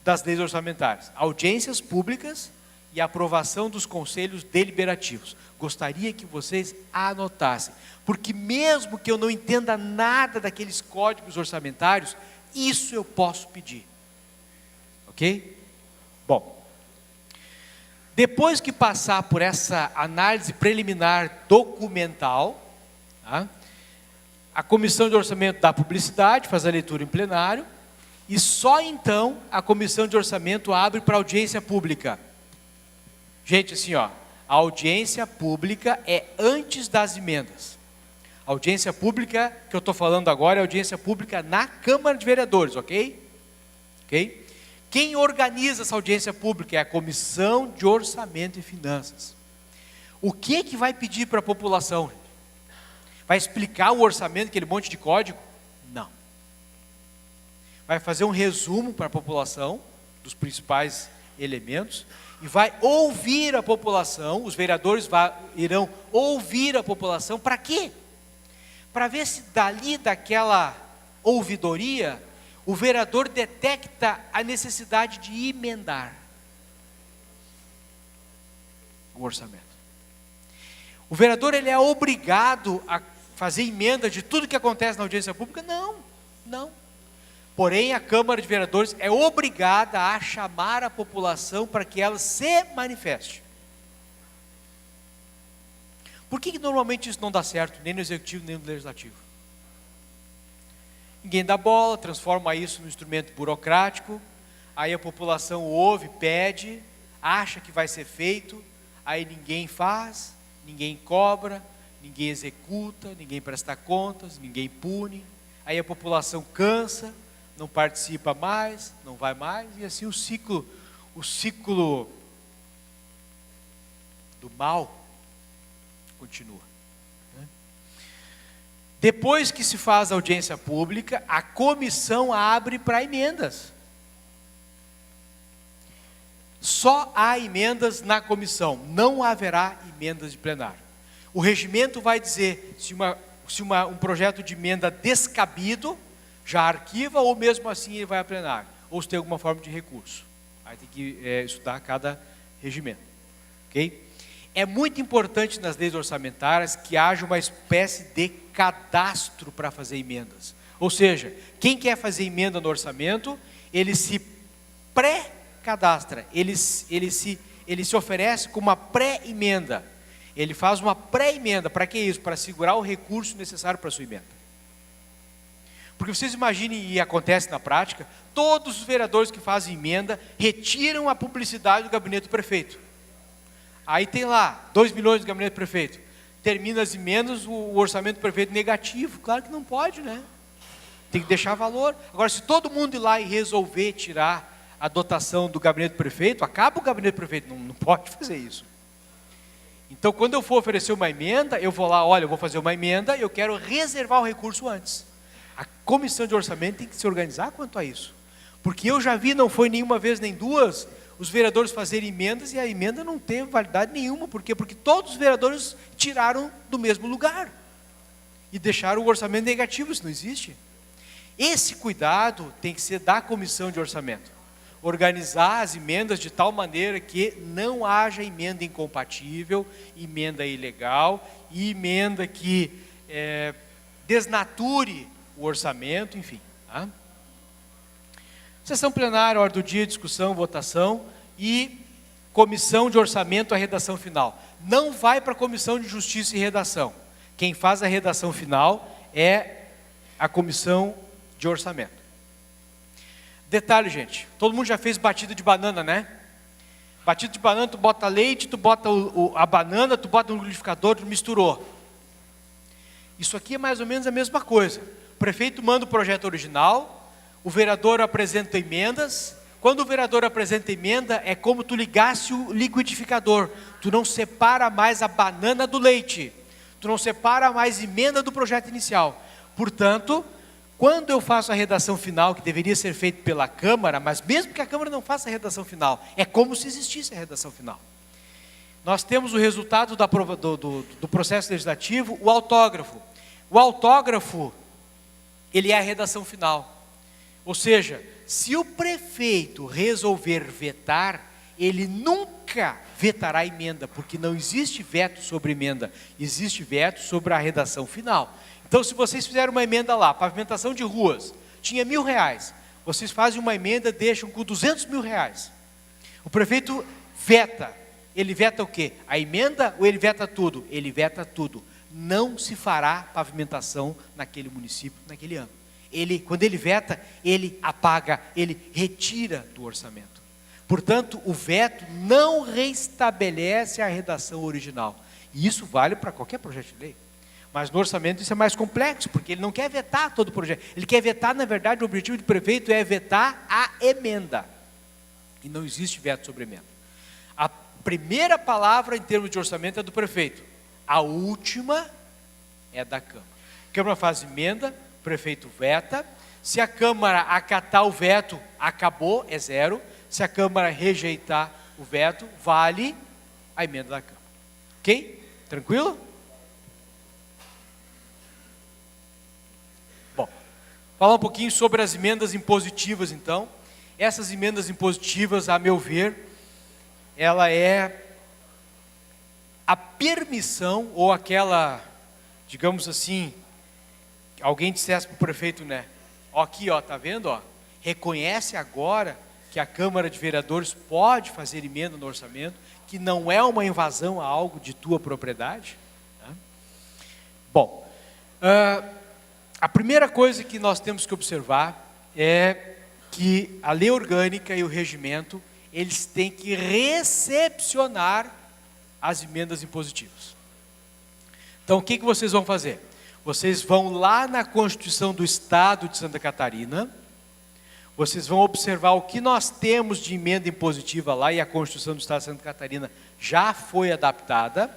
S4: das leis orçamentárias: audiências públicas e aprovação dos conselhos deliberativos. Gostaria que vocês anotassem, porque mesmo que eu não entenda nada daqueles códigos orçamentários, isso eu posso pedir. Ok? Bom, depois que passar por essa análise preliminar documental, tá? A comissão de orçamento dá publicidade, faz a leitura em plenário, e só então a comissão de orçamento abre para audiência pública. Gente, assim, ó, a audiência pública é antes das emendas. A audiência pública que eu estou falando agora é audiência pública na Câmara de Vereadores, ok? Ok? Quem organiza essa audiência pública é a Comissão de Orçamento e Finanças. O que vai pedir para a população? Vai explicar o orçamento, aquele monte de código? Não. Vai fazer um resumo para a população dos principais elementos e vai ouvir a população. Os vereadores irão ouvir a população. Para quê? Para ver se dali daquela ouvidoria o vereador detecta a necessidade de emendar o orçamento. O vereador, ele é obrigado a fazer emenda de tudo que acontece na audiência pública? Não, não. Porém, a Câmara de Vereadores é obrigada a chamar a população para que ela se manifeste. Por que normalmente isso não dá certo, nem no Executivo, nem no Legislativo? Ninguém dá bola, transforma isso num instrumento burocrático, aí a população ouve, pede, acha que vai ser feito, aí ninguém faz, ninguém cobra, ninguém executa, ninguém presta contas, ninguém pune, aí a população cansa, não participa mais, não vai mais, e assim o ciclo do mal continua. Depois que se faz a audiência pública, a comissão abre para emendas. Só há emendas na comissão, não haverá emendas de plenário. O regimento vai dizer se um projeto de emenda descabido, já arquiva, ou mesmo assim ele vai a plenário, ou se tem alguma forma de recurso. Aí tem que estudar cada regimento. Ok? É muito importante nas leis orçamentárias que haja uma espécie de cadastro para fazer emendas. Ou seja, quem quer fazer emenda no orçamento, ele se pré-cadastra, ele se oferece com uma pré-emenda. Ele faz uma pré-emenda. Para que isso? Para segurar o recurso necessário para a sua emenda. Porque vocês imaginem, e acontece na prática, todos os vereadores que fazem emenda retiram a publicidade do gabinete do prefeito. Aí tem lá 2 milhões do gabinete do prefeito. Termina as emendas, o orçamento do prefeito negativo. Claro que não pode, né? Tem que deixar valor. Agora, se todo mundo ir lá e resolver tirar a dotação do gabinete do prefeito, acaba o gabinete do prefeito. Não pode fazer isso. Então, quando eu for oferecer uma emenda, eu vou lá, olha, eu vou fazer uma emenda, eu quero reservar o recurso antes. A comissão de orçamento tem que se organizar quanto a isso. Porque eu já vi, não foi nenhuma vez nem duas, os vereadores fazerem emendas e a emenda não teve validade nenhuma. Por quê? Porque todos os vereadores tiraram do mesmo lugar e deixaram o orçamento negativo, isso não existe. Esse cuidado tem que ser da comissão de orçamento. Organizar as emendas de tal maneira que não haja emenda incompatível, emenda ilegal e emenda que desnature o orçamento, enfim. Tá? Sessão plenária, ordem do dia, discussão, votação e comissão de orçamento, a redação final. Não vai para a comissão de justiça e redação. Quem faz a redação final é a comissão de orçamento. Detalhe, gente, todo mundo já fez batida de banana, né? Batida de banana, tu bota leite, tu bota a banana, tu bota no liquidificador, tu misturou. Isso aqui é mais ou menos a mesma coisa. O prefeito manda o projeto original, o vereador apresenta emendas. Quando o vereador apresenta emenda, é como tu ligasse o liquidificador. Tu não separa mais a banana do leite. Tu não separa mais emenda do projeto inicial. Portanto, quando eu faço a redação final, que deveria ser feita pela Câmara, mas mesmo que a Câmara não faça a redação final, é como se existisse a redação final. Nós temos o resultado do processo legislativo, o autógrafo. O autógrafo, ele é a redação final. Ou seja, se o prefeito resolver vetar, ele nunca vetará a emenda, porque não existe veto sobre emenda, existe veto sobre a redação final. Então, se vocês fizeram uma emenda lá, pavimentação de ruas, tinha R$1.000, vocês fazem uma emenda, deixam com R$200 mil. O prefeito veta. Ele veta o quê? A emenda ou ele veta tudo? Ele veta tudo. Não se fará pavimentação naquele município, naquele ano. Quando ele veta, ele apaga, ele retira do orçamento. Portanto, o veto não restabelece a redação original. E isso vale para qualquer projeto de lei. Mas no orçamento isso é mais complexo, porque ele não quer vetar todo o projeto. Ele quer vetar, na verdade, o objetivo do prefeito é vetar a emenda. E não existe veto sobre emenda. A primeira palavra em termos de orçamento é do prefeito. A última é da Câmara. A Câmara faz emenda, o prefeito veta. Se a Câmara acatar o veto, acabou, é zero. Se a Câmara rejeitar o veto, vale a emenda da Câmara. Ok? Tranquilo? Bom, falar um pouquinho sobre as emendas impositivas, então. Essas emendas impositivas, a meu ver, ela é a permissão, ou aquela, digamos assim, alguém dissesse para o prefeito, né? Ó, aqui, ó, tá vendo, ó? Reconhece agora que a Câmara de Vereadores pode fazer emenda no orçamento, que não é uma invasão a algo de tua propriedade. Né? Bom, a primeira coisa que nós temos que observar é que a lei orgânica e o regimento, eles têm que recepcionar as emendas impositivas. Então, o que vocês vão fazer? Vocês vão lá na Constituição do Estado de Santa Catarina, vocês vão observar o que nós temos de emenda impositiva lá, e a Constituição do Estado de Santa Catarina já foi adaptada.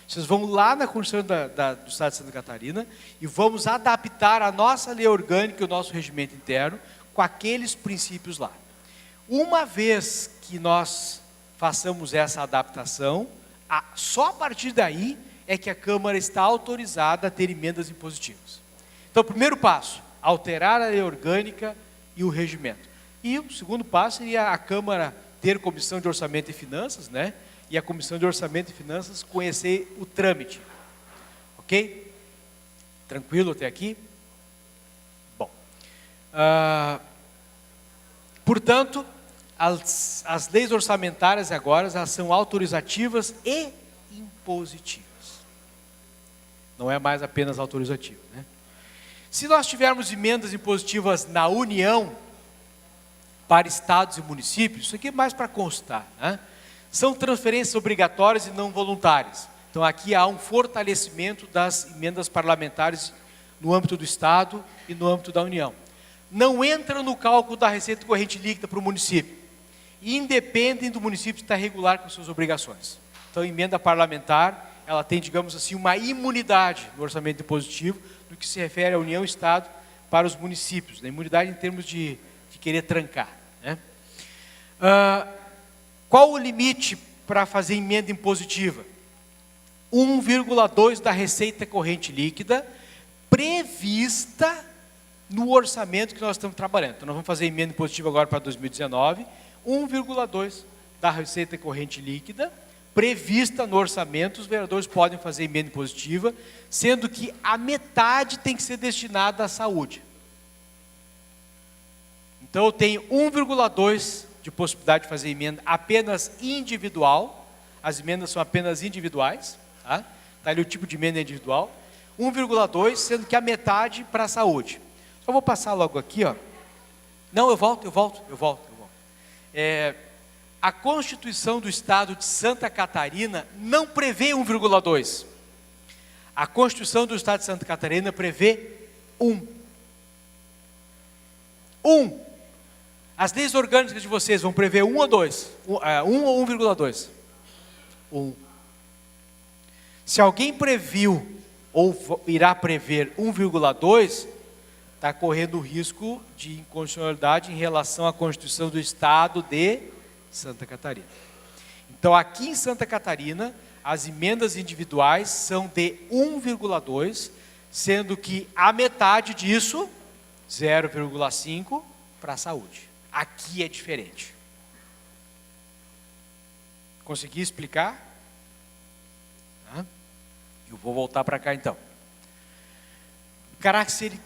S4: Vocês vão lá na Constituição do Estado de Santa Catarina e vamos adaptar a nossa lei orgânica e o nosso regimento interno com aqueles princípios lá. Uma vez que nós façamos essa adaptação, só a partir daí é que a Câmara está autorizada a ter emendas impositivas. Então, o primeiro passo, alterar a lei orgânica e o regimento. E o segundo passo seria a Câmara ter comissão de orçamento e finanças, né? E a comissão de orçamento e finanças conhecer o trâmite. Ok? Tranquilo até aqui? Bom. Portanto, as leis orçamentárias agora elas são autorizativas e impositivas. Não é mais apenas autorizativa, né? Se nós tivermos emendas impositivas na União, para estados e municípios, isso aqui é mais para constar, né? São transferências obrigatórias e não voluntárias. Então aqui há um fortalecimento das emendas parlamentares no âmbito do Estado e no âmbito da União. Não entra no cálculo da receita corrente líquida para o município. E independem do município estar regular com suas obrigações. Então a emenda parlamentar, ela tem, digamos assim, uma imunidade no orçamento impositivo, no que se refere à União e Estado para os municípios. Né? Imunidade em termos de querer trancar. Né? Qual o limite para fazer emenda impositiva? 1,2 da receita corrente líquida prevista no orçamento que nós estamos trabalhando. Então nós vamos fazer emenda impositiva agora para 2019, 1,2 da receita corrente líquida prevista no orçamento. Os vereadores podem fazer emenda impositiva, sendo que a metade tem que ser destinada à saúde. Então eu tenho 1,2 de possibilidade de fazer emenda apenas individual. As emendas são apenas individuais, tá? Está ali o tipo de emenda individual. 1,2, sendo que a metade para a saúde. Só vou passar logo aqui, ó. Não, eu volto. A Constituição do Estado de Santa Catarina não prevê 1,2. A Constituição do Estado de Santa Catarina prevê 1. As leis orgânicas de vocês vão prever 1 ou 2? 1 ou 1,2? 1. Se alguém previu ou irá prever 1,2, está correndo o risco de inconstitucionalidade em relação à Constituição do Estado de Santa Catarina. Então, aqui em Santa Catarina, as emendas individuais são de 1,2, sendo que a metade disso, 0,5, para a saúde. Aqui é diferente. Consegui explicar? Eu vou voltar para cá então.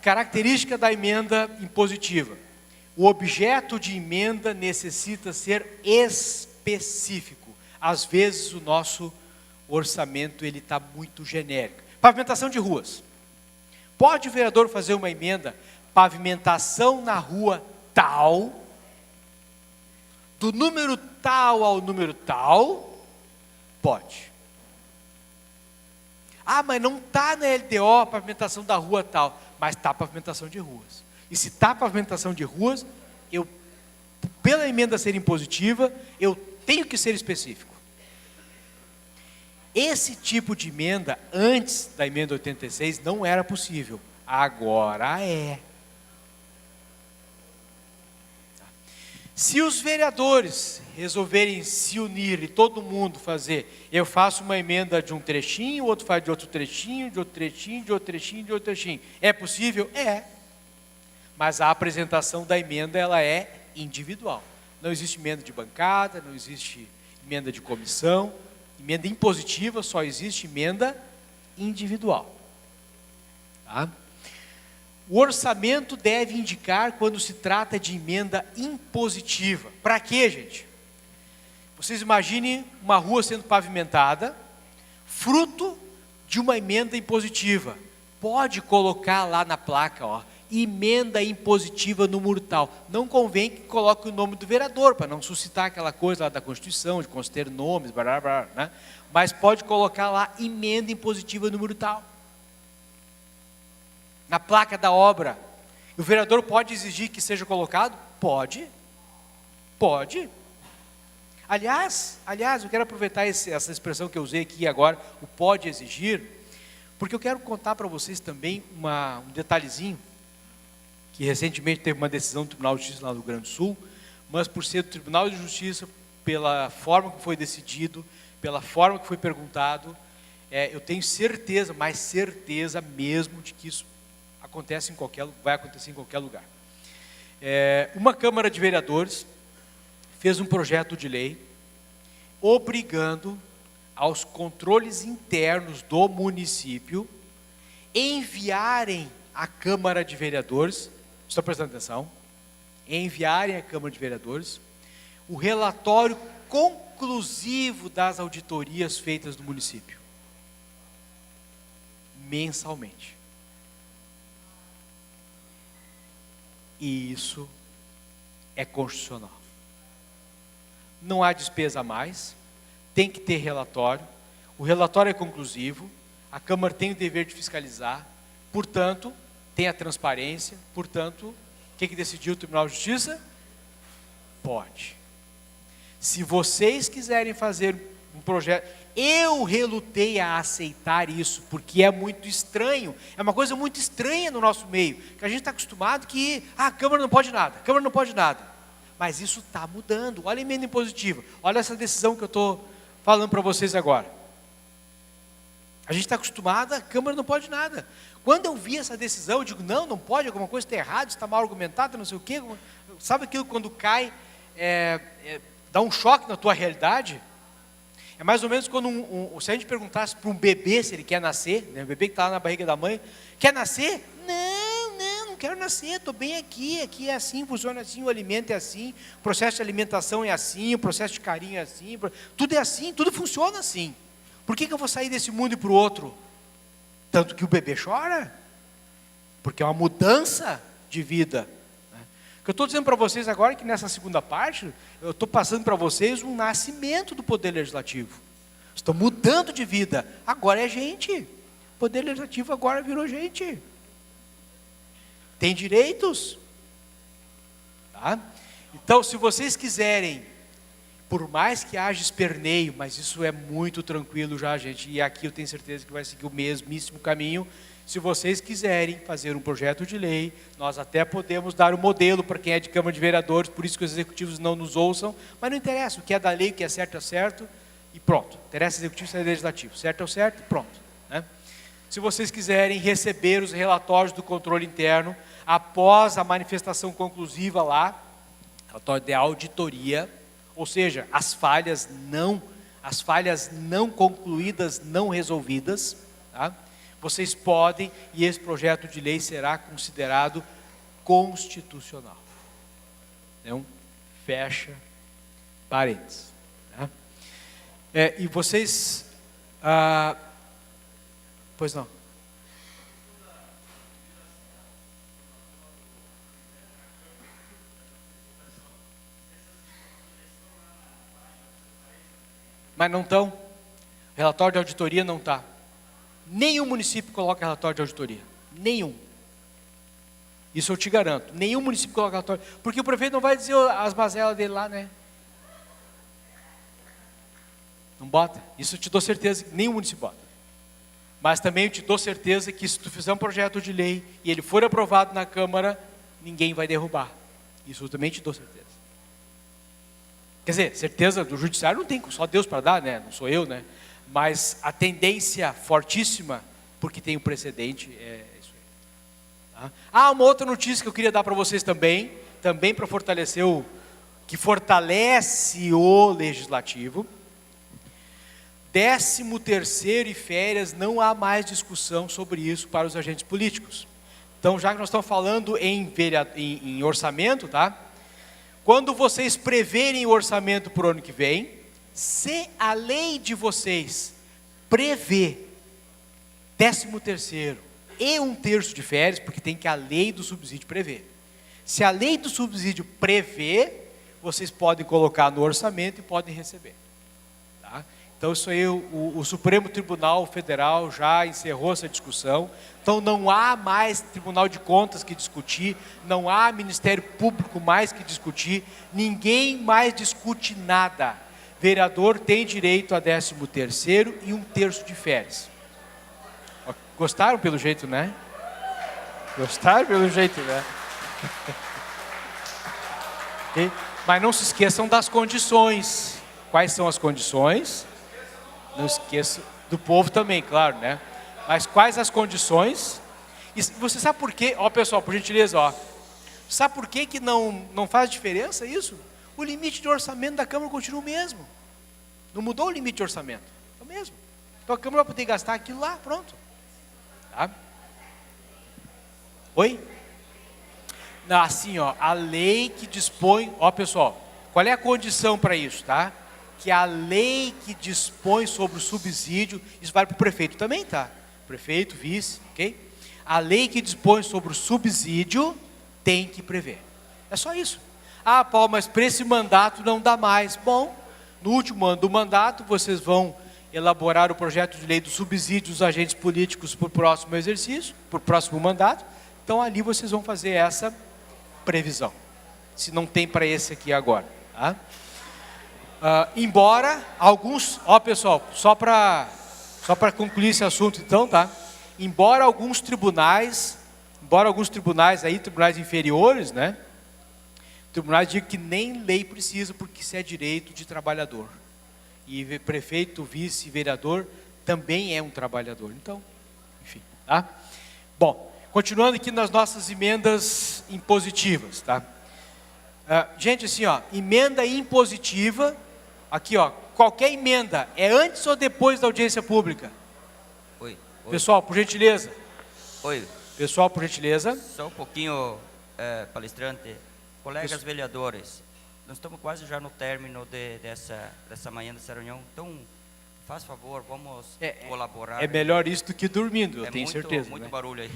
S4: Característica da emenda impositiva. O objeto de emenda necessita ser específico. Às vezes o nosso orçamento ele está muito genérico. Pavimentação de ruas. Pode o vereador fazer uma emenda, pavimentação na rua tal, do número tal ao número tal? Pode. Ah, mas não está na LDO a pavimentação da rua tal, mas está a pavimentação de ruas. E se está a pavimentação de ruas, pela emenda ser impositiva, eu tenho que ser específico. Esse tipo de emenda, antes da emenda 86, não era possível. Agora é. Se os vereadores resolverem se unir e todo mundo fazer, eu faço uma emenda de um trechinho, o outro faz de outro trechinho, de outro trechinho, de outro trechinho, de outro trechinho. É possível? É. Mas a apresentação da emenda, ela é individual. Não existe emenda de bancada, não existe emenda de comissão, emenda impositiva, só existe emenda individual. Tá? O orçamento deve indicar quando se trata de emenda impositiva. Para quê, gente? Vocês imaginem uma rua sendo pavimentada, fruto de uma emenda impositiva. Pode colocar lá na placa, ó, emenda impositiva no murtal. Não convém que coloque o nome do vereador, para não suscitar aquela coisa lá da Constituição, de conster nomes, blá, blá, blá, né? Mas pode colocar lá emenda impositiva no murtal. Na placa da obra. O vereador pode exigir que seja colocado? Pode. Pode. Aliás, eu quero aproveitar essa expressão que eu usei aqui agora, o pode exigir, porque eu quero contar para vocês também um detalhezinho, que recentemente teve uma decisão do Tribunal de Justiça lá no Rio Grande do Sul, mas por ser do Tribunal de Justiça, pela forma que foi decidido, pela forma que foi perguntado, eu tenho certeza, mais certeza mesmo, de que isso vai acontecer em qualquer lugar. Uma Câmara de Vereadores fez um projeto de lei obrigando aos controles internos do município enviarem à Câmara de Vereadores, estão prestando atenção, enviarem à Câmara de Vereadores o relatório conclusivo das auditorias feitas no município, mensalmente. E isso é constitucional. Não há despesa a mais, tem que ter relatório, o relatório é conclusivo, a Câmara tem o dever de fiscalizar, portanto, tem a transparência, portanto, o que decidiu o Tribunal de Justiça? Pode. Se vocês quiserem fazer um projeto, eu relutei a aceitar isso, porque é muito estranho, é uma coisa muito estranha no nosso meio, que a gente está acostumado que a Câmara não pode nada, a Câmara não pode nada, mas isso está mudando. Olha a emenda impositiva, olha essa decisão que eu estou falando para vocês agora. A gente está acostumado, a Câmara não pode nada. Quando eu vi essa decisão, eu digo, não pode, alguma coisa está errada, está mal argumentada, não sei o quê. Sabe aquilo quando cai, dá um choque na tua realidade? É mais ou menos quando se a gente perguntasse para um bebê se ele quer nascer, né, o bebê que está lá na barriga da mãe, quer nascer? Não quero nascer, estou bem aqui é assim, funciona assim, o alimento é assim, o processo de alimentação é assim, o processo de carinho é assim, tudo é assim, tudo funciona assim. Por que eu vou sair desse mundo e para o outro? Tanto que o bebê chora, porque é uma mudança de vida. O que eu estou dizendo para vocês agora é que nessa segunda parte, eu estou passando para vocês um nascimento do Poder Legislativo. Estão mudando de vida, agora é gente. O Poder Legislativo agora virou gente. Tem direitos. Tá? Então, se vocês quiserem Por mais que haja esperneio, mas isso é muito tranquilo já, gente. E aqui eu tenho certeza que vai seguir o mesmíssimo caminho. Se vocês quiserem fazer um projeto de lei, nós até podemos dar o modelo para quem é de Câmara de Vereadores, por isso que os executivos não nos ouçam, mas não interessa, o que é da lei, o que é certo, e pronto. Interessa executivo e legislativo, certo é o certo, pronto. Né? Se vocês quiserem receber os relatórios do controle interno, após a manifestação conclusiva lá, relatório de auditoria, ou seja, as falhas não concluídas, não resolvidas, tá? Vocês podem, e esse projeto de lei será considerado constitucional. Então, fecha parênteses. Tá? E vocês... pois não. Mas não estão. Relatório de auditoria não está. Nenhum município coloca relatório de auditoria. Nenhum. Isso eu te garanto. Nenhum município coloca relatório. Porque o prefeito não vai dizer as mazelas dele lá, né? Não bota. Isso eu te dou certeza que nenhum município bota. Mas também eu te dou certeza que se tu fizer um projeto de lei e ele for aprovado na Câmara, ninguém vai derrubar. Isso eu também te dou certeza. Quer dizer, certeza do judiciário não tem só Deus para dar, né? Não sou eu, né? Mas a tendência fortíssima, porque tem um precedente, é isso aí. Tá? Uma outra notícia que eu queria dar para vocês também para fortalecer que fortalece o legislativo. 13º e férias, não há mais discussão sobre isso para os agentes políticos. Então, já que nós estamos falando em orçamento, tá? Quando vocês preverem o orçamento para o ano que vem, se a lei de vocês prevê 13º e 1/3 de férias, porque tem que a lei do subsídio prever. Se a lei do subsídio prevê, vocês podem colocar no orçamento e podem receber. Tá? Então isso aí, o Supremo Tribunal Federal já encerrou essa discussão. Então não há mais Tribunal de Contas que discutir, não há Ministério Público mais que discutir, ninguém mais discute nada. Vereador tem direito a 13º e 1/3 de férias. Gostaram pelo jeito, né? Gostaram pelo jeito, né? Okay? Mas não se esqueçam das condições. Quais são as condições? Não esqueça do povo também, claro, né? Mas quais as condições? E você sabe por quê? Ó, pessoal, por gentileza, ó. Sabe por quê que não faz diferença isso? O limite de orçamento da Câmara continua o mesmo. Não mudou o limite de orçamento. É o mesmo. Então a Câmara vai poder gastar aquilo lá, pronto. Tá? Oi? Não, assim, ó, a lei que dispõe... Ó, pessoal, qual é a condição para isso, tá? Que a lei que dispõe sobre o subsídio... Isso vale para o prefeito também, tá? Prefeito, vice, ok? A lei que dispõe sobre o subsídio tem que prever. É só isso. Paulo, mas para esse mandato não dá mais. Bom, no último ano do mandato, vocês vão elaborar o projeto de lei do subsídio dos agentes políticos para o próximo exercício, para o próximo mandato. Então, ali vocês vão fazer essa previsão. Se não tem para esse aqui agora. Tá? Embora alguns... Ó, pessoal, só para concluir esse assunto, então, tá? Embora alguns tribunais aí, tribunais inferiores, né? Tribunais dizem que nem lei precisa, porque isso é direito de trabalhador. E prefeito, vice, vereador também é um trabalhador. Então, enfim, tá? Bom, continuando aqui nas nossas emendas impositivas, tá? Gente, assim, ó, emenda impositiva, aqui, ó, qualquer emenda é antes ou depois da audiência pública?
S1: Oi.
S4: Pessoal, por gentileza.
S1: Oi.
S4: Pessoal, por gentileza.
S1: Só um pouquinho, palestrante. Colegas vereadores, nós estamos quase já no término dessa manhã dessa reunião, então, faz favor, vamos colaborar.
S4: É melhor isso do que dormindo, eu tenho certeza.
S1: Muito
S4: né?
S1: barulho aí.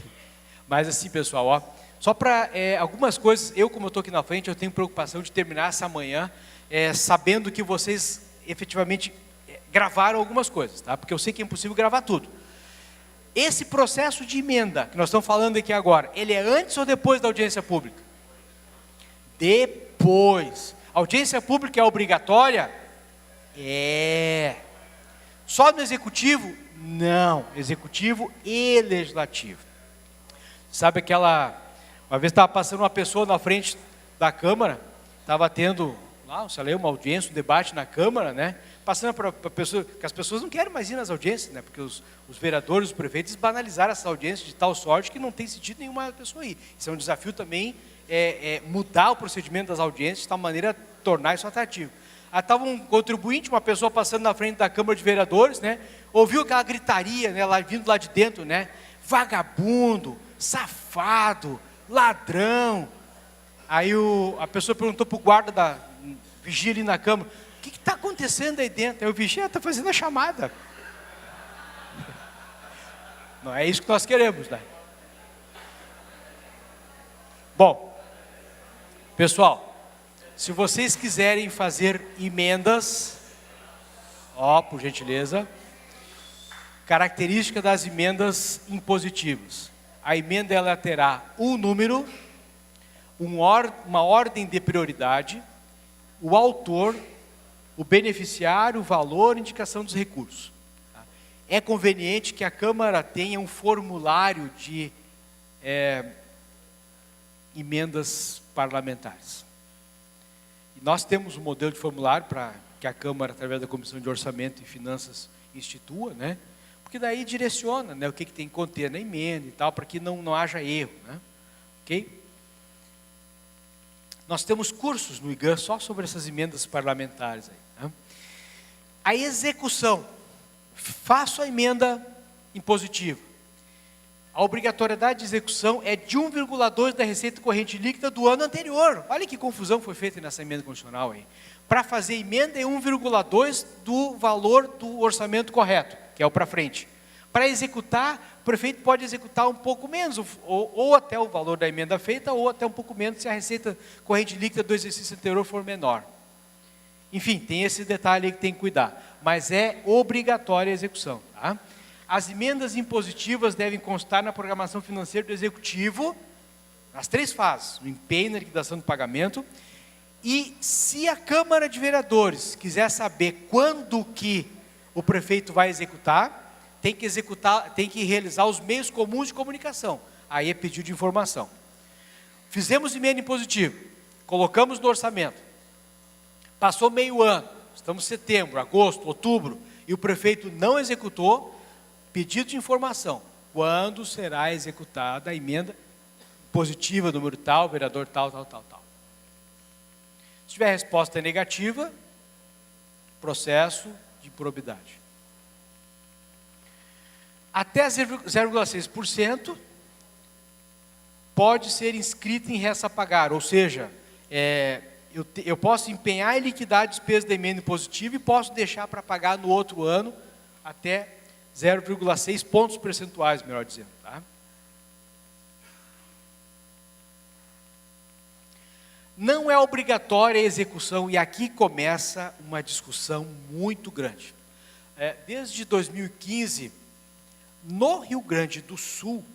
S4: Mas assim, pessoal, ó, só para algumas coisas, como eu estou aqui na frente, eu tenho preocupação de terminar essa manhã sabendo que vocês efetivamente gravaram algumas coisas, tá? Porque eu sei que é impossível gravar tudo. Esse processo de emenda que nós estamos falando aqui agora, ele é antes ou depois da audiência pública? Depois. A audiência pública é obrigatória? Só no executivo? Não, executivo e legislativo. Sabe uma vez estava passando uma pessoa na frente da Câmara, estava tendo lá, sei lá, uma audiência, um debate na Câmara, né? Passando para pessoa, que as pessoas não querem mais ir nas audiências, né? Porque os vereadores, os prefeitos banalizaram essa audiência de tal sorte que não tem sentido nenhuma pessoa ir. Isso é um desafio também, mudar o procedimento das audiências de tal maneira tornar isso atrativo. Estava um contribuinte, uma pessoa passando na frente da Câmara de Vereadores, né? Ouviu aquela gritaria, né? Vindo lá de dentro, né? Vagabundo, safado, ladrão. Aí a pessoa perguntou para o guarda da vigia ali na Câmara: o que está acontecendo aí dentro? Aí o vigia está fazendo a chamada. Não é isso que nós queremos, né? Bom, pessoal, se vocês quiserem fazer emendas, por gentileza, característica das emendas impositivas. A emenda ela terá um número, uma ordem de prioridade, o autor, o beneficiário, o valor, indicação dos recursos. É conveniente que a Câmara tenha um formulário de emendas parlamentares. E nós temos um modelo de formulário para que a Câmara, através da Comissão de Orçamento e Finanças, institua, né? Porque daí direciona, né, o que tem que conter na emenda e tal, para que não haja erro, né? Ok? Nós temos cursos no IGAN só sobre essas emendas parlamentares aí, né? A execução. Faço a emenda impositiva. A obrigatoriedade de execução é de 1,2 da receita corrente líquida do ano anterior. Olha que confusão foi feita nessa emenda constitucional aí. Para fazer emenda é 1,2 do valor do orçamento correto, que é o para frente. Para executar, o prefeito pode executar um pouco menos, ou até o valor da emenda feita, ou até um pouco menos se a receita corrente líquida do exercício anterior for menor. Enfim, tem esse detalhe aí que tem que cuidar. Mas é obrigatória a execução, tá? As emendas impositivas devem constar na programação financeira do Executivo, nas 3 fases: no empenho, na liquidação do pagamento. E se a Câmara de Vereadores quiser saber quando que o prefeito vai executar, tem que realizar os meios comuns de comunicação. Aí é pedido de informação. Fizemos emenda impositiva, colocamos no orçamento. Passou meio ano, estamos em setembro, agosto, outubro, e o prefeito não executou, pedido de informação: quando será executada a emenda positiva, número tal, vereador tal. Se tiver resposta negativa, processo de improbidade. Até 0,6% pode ser inscrito em resta a pagar, ou seja, eu posso empenhar e liquidar a despesa da emenda impositiva e posso deixar para pagar no outro ano até 0,6 pontos percentuais, melhor dizendo, tá? Não é obrigatória a execução, e aqui começa uma discussão muito grande. Desde 2015, no Rio Grande do Sul,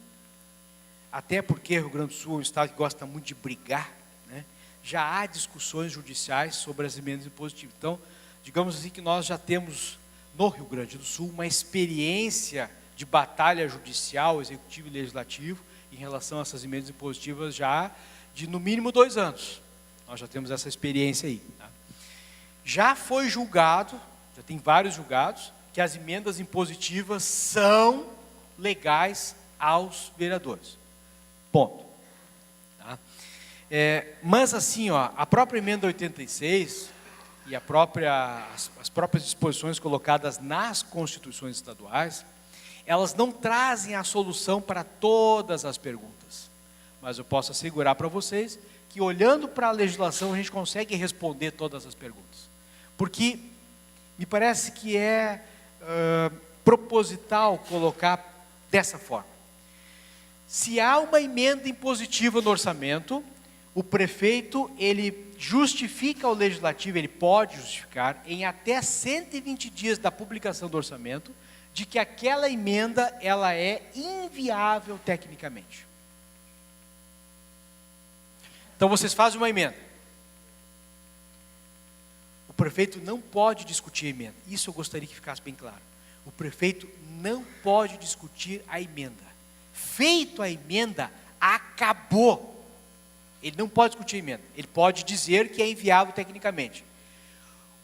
S4: até porque o Rio Grande do Sul é um estado que gosta muito de brigar, né, já há discussões judiciais sobre as emendas impositivas. Então, digamos assim que nós já temos no Rio Grande do Sul uma experiência de batalha judicial, executivo e legislativo em relação a essas emendas impositivas já de no mínimo 2 anos. Nós já temos essa experiência aí, tá? Já foi julgado, já tem vários julgados, que as emendas impositivas são legais aos vereadores. Ponto. Tá? Mas assim, a própria emenda 86 e as próprias disposições colocadas nas constituições estaduais, elas não trazem a solução para todas as perguntas. Mas eu posso assegurar para vocês que, olhando para a legislação, a gente consegue responder todas as perguntas. Porque me parece que é proposital colocar dessa forma. Se há uma emenda impositiva no orçamento, o prefeito, ele justifica ao legislativo, ele pode justificar, em até 120 dias da publicação do orçamento, de que aquela emenda, ela é inviável tecnicamente. Então, vocês fazem uma emenda. O O prefeito não pode discutir a emenda. Isso eu gostaria que ficasse bem claro. O prefeito não pode discutir a emenda. Feito a emenda, acabou. Ele não pode discutir a emenda. Ele pode dizer que é inviável tecnicamente.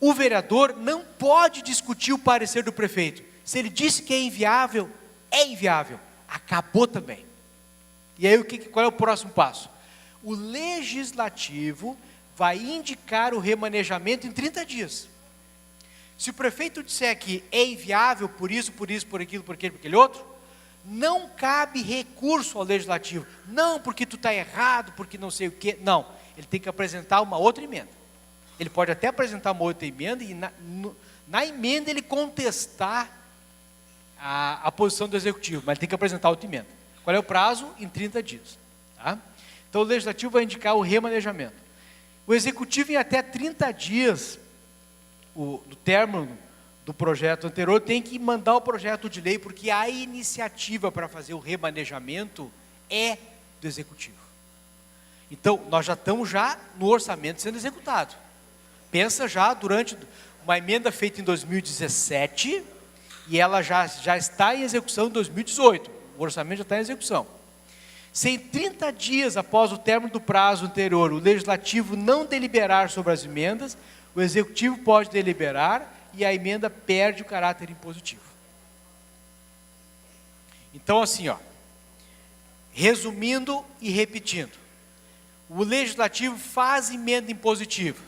S4: O vereador não pode discutir o parecer do prefeito. Se ele disse que é inviável, acabou também. E aí qual é o próximo passo? O legislativo vai indicar o remanejamento em 30 dias. Se o prefeito disser que é inviável por isso, por aquilo, por aquele outro, não cabe recurso ao legislativo. Não porque tu está errado, porque não sei o quê. Não, ele tem que apresentar uma outra emenda. Ele pode até apresentar uma outra emenda e na emenda ele contestar a posição do executivo, mas ele tem que apresentar outra emenda. Qual é o prazo? Em 30 dias. Tá? Então o legislativo vai indicar o remanejamento. O executivo, em até 30 dias, do término do projeto anterior, tem que mandar o projeto de lei, porque a iniciativa para fazer o remanejamento é do executivo. Então, nós já estamos no orçamento sendo executado. Pensa já durante uma emenda feita em 2017, e ela já está em execução em 2018. O orçamento já está em execução. Se em 30 dias após o término do prazo anterior, o legislativo não deliberar sobre as emendas, o executivo pode deliberar e a emenda perde o caráter impositivo. Então, assim, resumindo e repetindo, o legislativo faz emenda impositiva.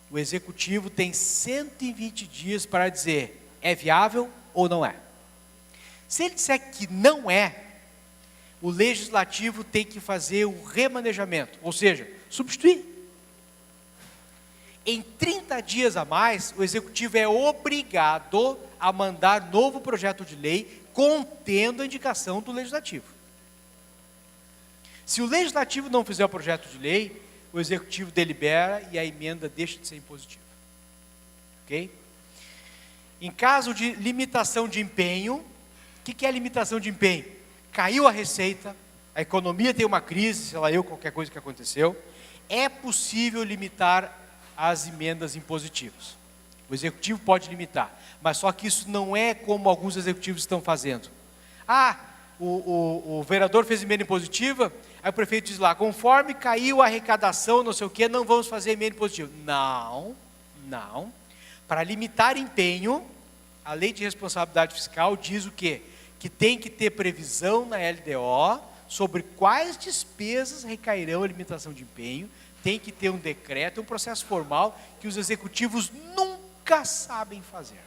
S4: O executivo tem 120 dias para dizer é viável ou não é. Se ele disser que não é, o legislativo tem que fazer o remanejamento, ou seja, substituir. Em 30 dias a mais, o executivo é obrigado a mandar novo projeto de lei contendo a indicação do legislativo. Se o legislativo não fizer o projeto de lei, o executivo delibera e a emenda deixa de ser impositiva. Ok? Em caso de limitação de empenho, o que é limitação de empenho? Caiu a receita, a economia tem uma crise, sei lá qualquer coisa que aconteceu, é possível limitar as emendas impositivas. O executivo pode limitar, mas só que isso não é como alguns executivos estão fazendo. O vereador fez emenda impositiva, aí o prefeito diz lá, conforme caiu a arrecadação, não sei o que, não vamos fazer emenda impositiva. Não. Para limitar empenho, a lei de responsabilidade fiscal diz o quê? Que tem que ter previsão na LDO sobre quais despesas recairão a limitação de empenho, tem que ter um decreto, um processo formal que os executivos nunca sabem fazer.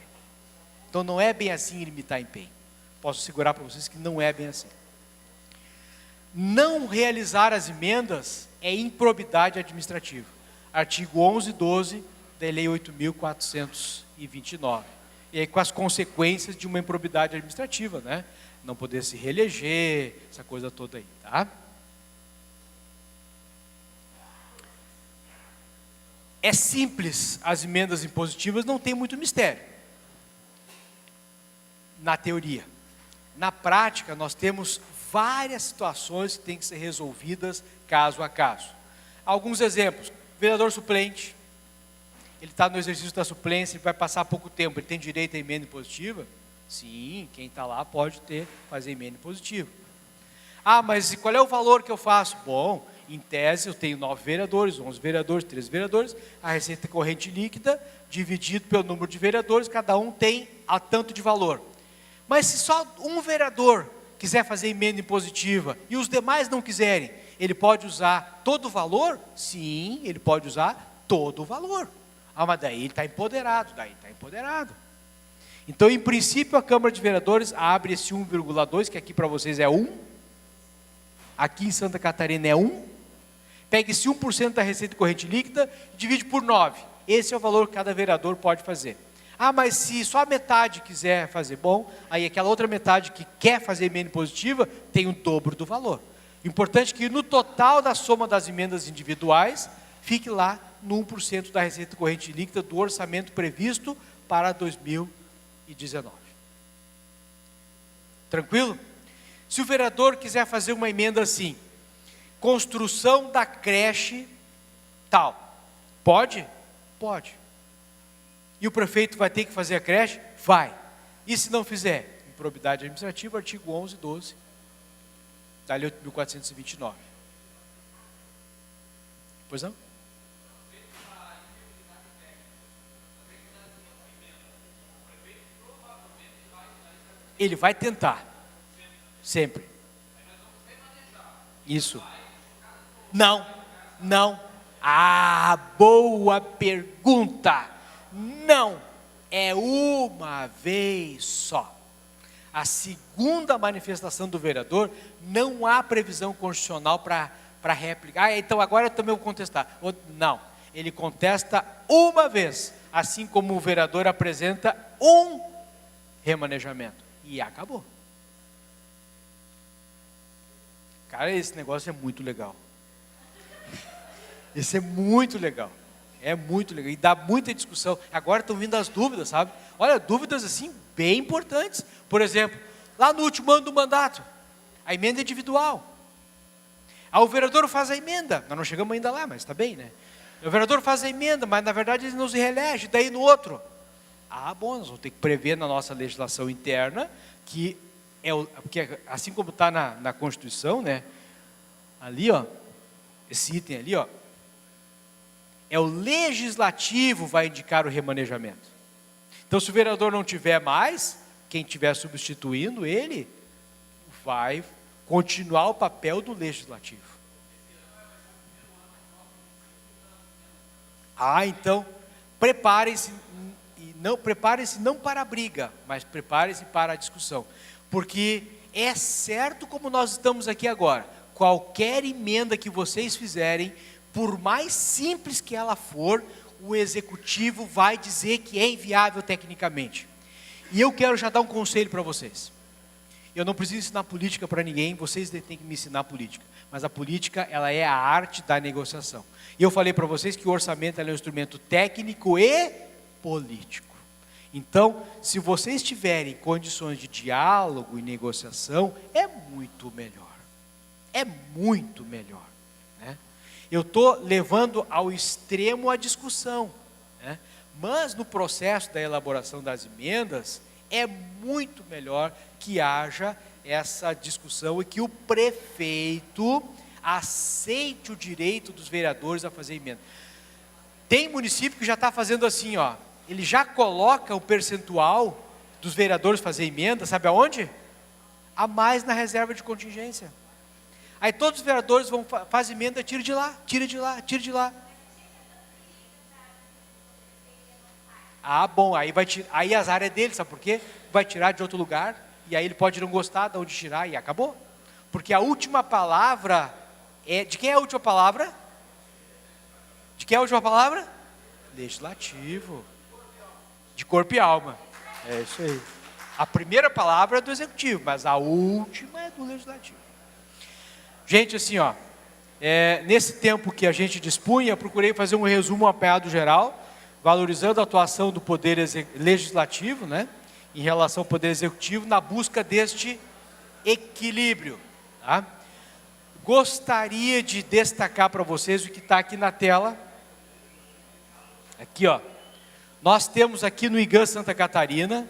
S4: Então não é bem assim limitar empenho. Posso assegurar para vocês que não é bem assim. Não realizar as emendas é improbidade administrativa. Artigo 11 e 12 da Lei 8.429. E aí com as consequências de uma improbidade administrativa, né? Não poder se reeleger, essa coisa toda aí, tá? É simples, as emendas impositivas não tem muito mistério. Na teoria. Na prática, nós temos várias situações que têm que ser resolvidas caso a caso. Alguns exemplos. Vereador suplente, ele está no exercício da suplência, ele vai passar pouco tempo, ele tem direito à emenda impositiva? Sim, quem está lá pode fazer emenda impositiva. Mas qual é o valor que eu faço? Bom, em tese eu tenho 9 vereadores, 11 vereadores, 13 vereadores, a receita corrente líquida, dividido pelo número de vereadores, cada um tem a tanto de valor. Mas se só um vereador quiser fazer emenda impositiva e os demais não quiserem, ele pode usar todo o valor? Sim, ele pode usar todo o valor. Mas daí ele está empoderado, Então, em princípio, a Câmara de Vereadores abre esse 1,2, que aqui para vocês é 1, aqui em Santa Catarina é 1, pega esse 1% da receita corrente líquida e divide por 9. Esse é o valor que cada vereador pode fazer. Mas se só a metade quiser fazer, bom, aí aquela outra metade que quer fazer emenda impositiva tem o dobro do valor. Importante que no total da soma das emendas individuais, fique lá no 1% da receita corrente líquida do orçamento previsto para 2019. Tranquilo? Se o vereador quiser fazer uma emenda assim, construção da creche tal, pode? Pode. E o prefeito vai ter que fazer a creche? Vai. E se não fizer? Improbidade administrativa, artigo 11, 12, da Lei 8.429. Pois não? Ele vai tentar. Sempre. Isso. Não, não. Ah, boa pergunta. Não. É uma vez só. A segunda manifestação do vereador, não há previsão constitucional para réplica. Ah, então agora eu também vou contestar. Não. Ele contesta uma vez. Assim como o vereador apresenta um remanejamento. E acabou. Cara, esse negócio é muito legal. Esse é muito legal. É muito legal. E dá muita discussão. Agora estão vindo as dúvidas, sabe? Olha, dúvidas assim, bem importantes. Por exemplo, lá no último ano do mandato, a emenda individual. O vereador faz a emenda. Nós não chegamos ainda lá, mas está bem, né? O vereador faz a emenda, mas na verdade ele não se reelege, daí no outro. Bom, nós vamos ter que prever na nossa legislação interna que porque assim como está na Constituição, né? Ali, ó, esse item ali, ó, é o legislativo vai indicar o remanejamento. Então, se o vereador não tiver mais, quem estiver substituindo ele vai continuar o papel do legislativo. Então, preparem-se não para a briga, mas preparem-se para a discussão. Porque é certo, como nós estamos aqui agora, qualquer emenda que vocês fizerem, por mais simples que ela for, o executivo vai dizer que é inviável tecnicamente. E eu quero já dar um conselho para vocês. Eu não preciso ensinar política para ninguém, vocês têm que me ensinar política. Mas a política, ela é a arte da negociação. E eu falei para vocês que o orçamento é um instrumento técnico e político. Então, se vocês tiverem condições de diálogo e negociação, é muito melhor. É muito melhor. Né? Eu estou levando ao extremo a discussão. Né? Mas no processo da elaboração das emendas, é muito melhor que haja essa discussão e que o prefeito aceite o direito dos vereadores a fazer emenda. Tem município que já está fazendo assim, ó. Ele já coloca o percentual dos vereadores fazer emenda, sabe aonde? A mais na reserva de contingência. Aí todos os vereadores vão fazer emenda, tira de lá, tira de lá, tira de lá. Bom, aí as áreas dele, sabe por quê? Vai tirar de outro lugar, e aí ele pode não gostar de onde tirar, e acabou. Porque a última palavra de quem é a última palavra? De quem é a última palavra? Legislativo. De corpo e alma. É isso aí. A primeira palavra é do executivo, mas a última é do legislativo. Gente, assim, ó, nesse tempo que a gente dispunha, eu procurei fazer um resumo apanhado geral, valorizando a atuação do poder legislativo, né, em relação ao poder executivo, na busca deste equilíbrio. Tá? Gostaria de destacar para vocês o que está aqui na tela. Aqui, ó. Nós temos aqui no IGAN Santa Catarina,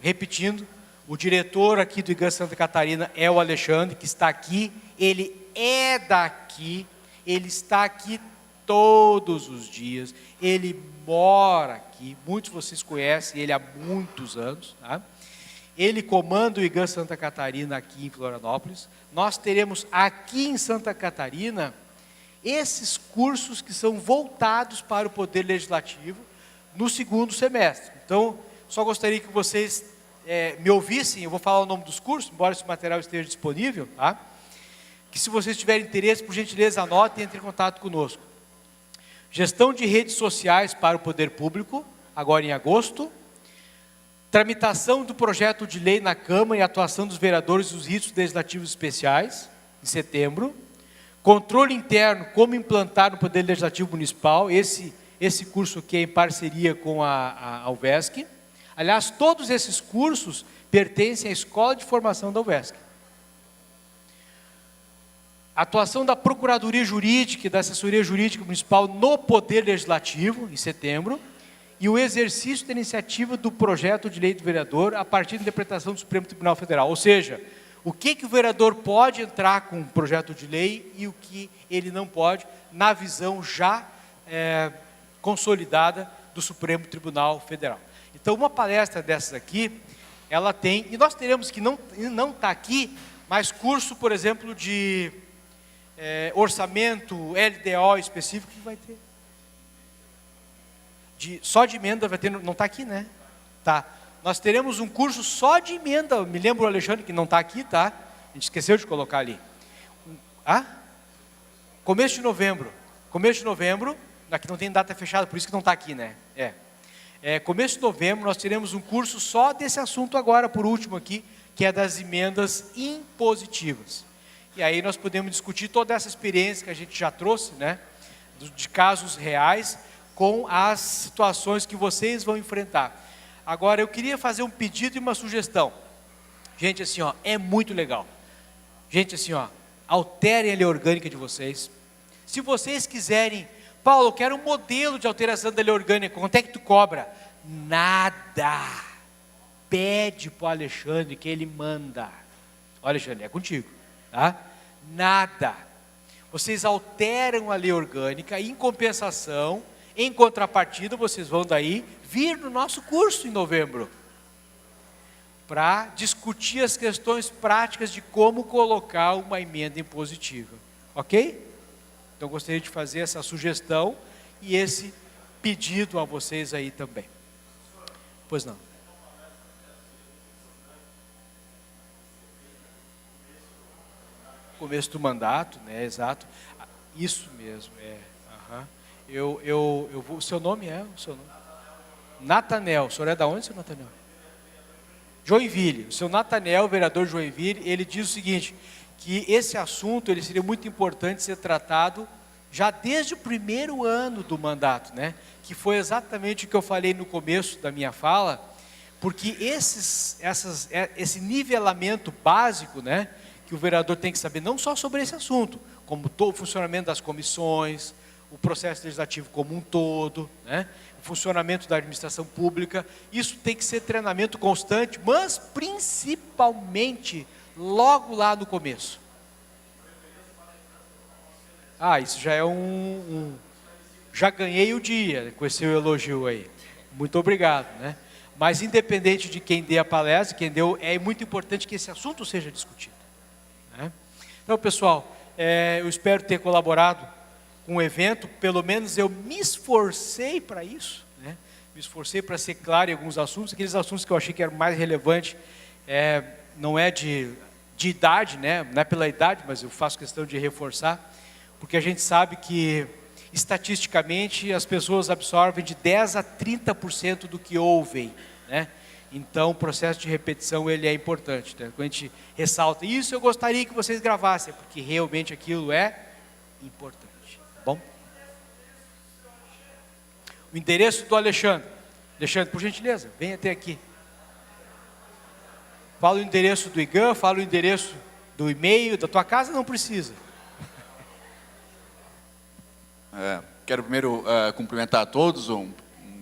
S4: repetindo, o diretor aqui do IGAN Santa Catarina é o Alexandre, que está aqui. Ele é daqui, ele está aqui todos os dias, ele mora aqui, muitos de vocês conhecem ele há muitos anos, tá? Ele comanda o IGAN Santa Catarina aqui em Florianópolis. Nós teremos aqui em Santa Catarina esses cursos que são voltados para o Poder Legislativo no segundo semestre. Então, só gostaria que vocês me ouvissem, eu vou falar o nome dos cursos, embora esse material esteja disponível, tá? Que se vocês tiverem interesse, por gentileza, anotem e entrem em contato conosco. Gestão de redes sociais para o poder público, agora em agosto. Tramitação do projeto de lei na Câmara e atuação dos vereadores dos ritos legislativos especiais, em setembro. Controle interno, como implantar no Poder Legislativo Municipal, esse curso aqui é em parceria com a UVESC. Aliás, todos esses cursos pertencem à Escola de Formação da UVESC. Atuação da Procuradoria Jurídica e da Assessoria Jurídica Municipal no Poder Legislativo, em setembro. e o exercício da iniciativa do projeto de lei do vereador a partir da interpretação do Supremo Tribunal Federal. Ou seja, o que o vereador pode entrar com um projeto de lei e o que ele não pode, na visão já consolidada do Supremo Tribunal Federal. Então, uma palestra dessas aqui, ela tem, e nós teremos que não está aqui, mas curso, por exemplo, de orçamento, LDO específico, que vai ter. Só de emenda vai ter, não está aqui, né? Tá. Nós teremos um curso só de emenda, me lembro o Alexandre que não está aqui, tá? A gente esqueceu de colocar ali. Começo de novembro, aqui não tem data fechada, por isso que não está aqui, né? Começo de novembro nós teremos um curso só desse assunto agora, por último aqui, que é das emendas impositivas. E aí nós podemos discutir toda essa experiência que a gente já trouxe, né? De casos reais, com as situações que vocês vão enfrentar. Agora, eu queria fazer um pedido e uma sugestão. Gente, assim, ó, é muito legal. Gente, assim, ó, alterem a lei orgânica de vocês. Se vocês quiserem, Paulo, eu quero um modelo de alteração da lei orgânica, quanto é que tu cobra? Nada. Pede para o Alexandre que ele manda. Olha, Alexandre, é contigo, tá? Nada. Vocês alteram a lei orgânica, em compensação, em contrapartida, vocês vão daí vir no nosso curso em novembro, para discutir as questões práticas de como colocar uma emenda impositiva, ok? Então, gostaria de fazer essa sugestão e esse pedido a vocês aí também. Pois não. Começo do mandato, né? Exato. Isso mesmo, Eu vou, o seu nome é? O seu nome? Natanel. O senhor é da onde, seu Natanel? Joinville. O seu Natanel, vereador de Joinville, ele diz o seguinte, que esse assunto ele seria muito importante ser tratado já desde o primeiro ano do mandato, né? Que foi exatamente o que eu falei no começo da minha fala, porque esse nivelamento básico, né? Que o vereador tem que saber não só sobre esse assunto, como todo o funcionamento das comissões, o processo legislativo como um todo, né? O funcionamento da administração pública, isso tem que ser treinamento constante, mas principalmente logo lá no começo. Isso já é já ganhei o dia com esse elogio aí. Muito obrigado, né? Mas independente de quem dê a palestra, quem deu, é muito importante que esse assunto seja discutido, né? Então, pessoal, eu espero ter colaborado com o evento, pelo menos eu me esforcei para isso, né? Me esforcei para ser claro em alguns assuntos, aqueles assuntos que eu achei que eram mais relevantes, não é de idade, né? Não é pela idade, mas eu faço questão de reforçar, porque a gente sabe que, estatisticamente, as pessoas absorvem de 10% a 30% do que ouvem, né? Então, o processo de repetição, ele é importante, né? Quando a gente ressalta, isso eu gostaria que vocês gravassem, porque realmente aquilo é importante. Bom? O endereço do Alexandre. Alexandre, por gentileza, venha até aqui. Fala o endereço do IGAN, fala o endereço do e-mail, da tua casa, não precisa.
S5: Quero primeiro cumprimentar a todos, um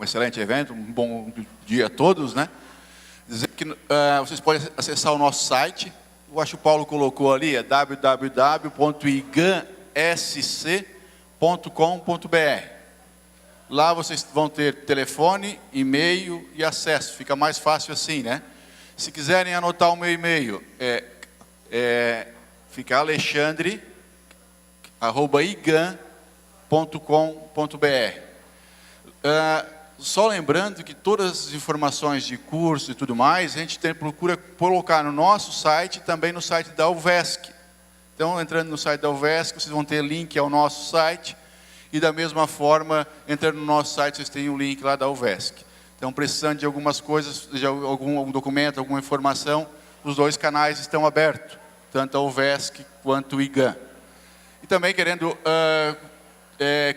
S5: excelente evento, um bom dia a todos, né? Dizer que vocês podem acessar o nosso site, eu acho que o Paulo colocou ali, é www.igansc.com.br. Lá vocês vão ter telefone, e-mail e acesso, fica mais fácil assim, né? Se quiserem anotar o meu e-mail, fica alexandre@igan.com.br. Só lembrando que todas as informações de curso e tudo mais, a gente procura colocar no nosso site e também no site da UVESC. Então, entrando no site da UVESC, vocês vão ter link ao nosso site, e da mesma forma, entrando no nosso site, vocês têm um link lá da UVESC. Então, precisando de algumas coisas, de algum documento, alguma informação, os dois canais estão abertos, tanto a UVESC quanto o IGAN. E também querendo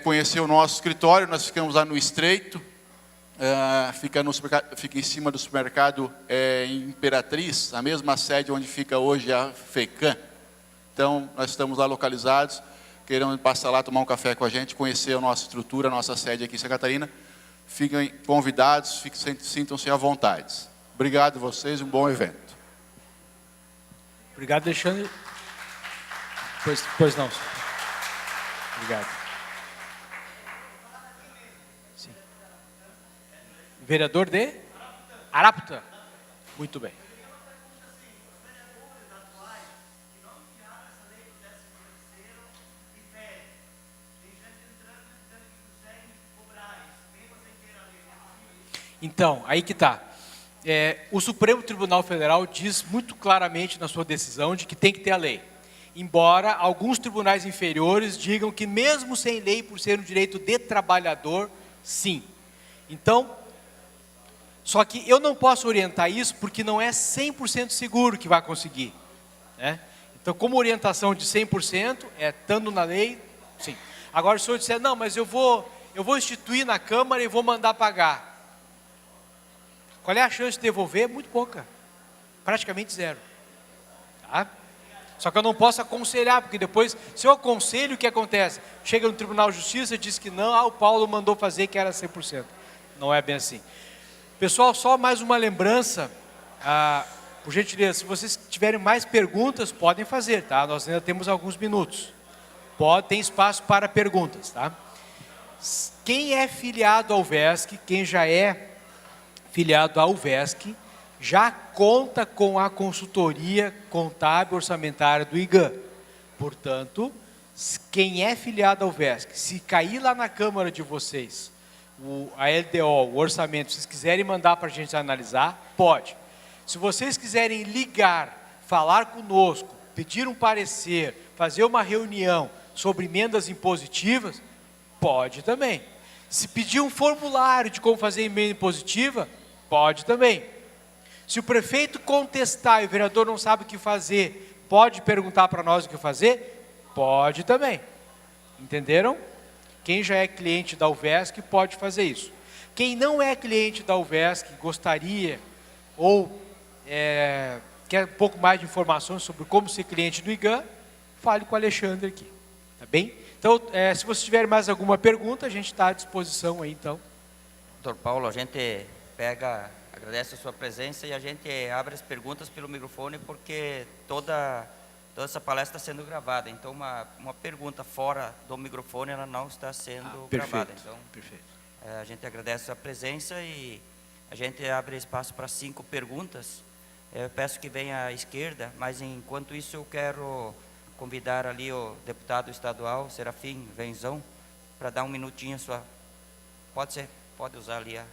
S5: conhecer o nosso escritório, nós ficamos lá no Estreito, fica em cima do supermercado Imperatriz, a mesma sede onde fica hoje a FECAM. Então, nós estamos lá localizados, queremos passar lá, tomar um café com a gente, conhecer a nossa estrutura, a nossa sede aqui em Santa Catarina. fiquem convidados, sintam-se à vontade. Obrigado a vocês, um bom evento.
S4: Obrigado, Alexandre. Pois não. Obrigado. Sim. Vereador de Araputa. Muito bem. Então, aí que está. O Supremo Tribunal Federal diz muito claramente na sua decisão de que tem que ter a lei. Embora alguns tribunais inferiores digam que mesmo sem lei, por ser um direito de trabalhador, sim. Então, só que eu não posso orientar isso porque não é 100% seguro que vai conseguir, né? Então, como orientação de 100%, estando na lei, sim. Agora, se o senhor disser, não, mas eu vou instituir na Câmara e vou mandar pagar. Qual é a chance de devolver? Muito pouca. Praticamente zero. Tá? Só que eu não posso aconselhar, porque depois, se eu aconselho, o que acontece? Chega no Tribunal de Justiça e diz que não, o Paulo mandou fazer que era 100%. Não é bem assim. Pessoal, só mais uma lembrança, por gentileza, se vocês tiverem mais perguntas, podem fazer, tá? Nós ainda temos alguns minutos. Tem espaço para perguntas, tá? Quem é filiado ao VESC, quem já é filiado ao VESC, já conta com a consultoria contábil orçamentária do IGAM. Portanto, quem é filiado ao VESC, se cair lá na Câmara de vocês, a LDO, o orçamento, se vocês quiserem mandar para a gente analisar, pode. Se vocês quiserem ligar, falar conosco, pedir um parecer, fazer uma reunião sobre emendas impositivas, pode também. Se pedir um formulário de como fazer emenda impositiva, pode também. Se o prefeito contestar e o vereador não sabe o que fazer, pode perguntar para nós o que fazer? Pode também. Entenderam? Quem já é cliente da UVESC pode fazer isso. Quem não é cliente da UVESC, gostaria ou quer um pouco mais de informações sobre como ser cliente do IGAM, fale com o Alexandre aqui. Tá bem? Então, se você tiver mais alguma pergunta, a gente está à disposição aí, então.
S1: Doutor Paulo, a gente agradece a sua presença e a gente abre as perguntas pelo microfone porque toda essa palestra está sendo gravada. Então, uma pergunta fora do microfone, ela não está sendo gravada. Então,
S4: perfeito.
S1: A gente agradece a presença e a gente abre espaço para 5 perguntas. Eu peço que venha à esquerda, mas enquanto isso eu quero convidar ali o deputado estadual, Serafim Venzão, para dar um minutinho a sua... Pode usar ali a...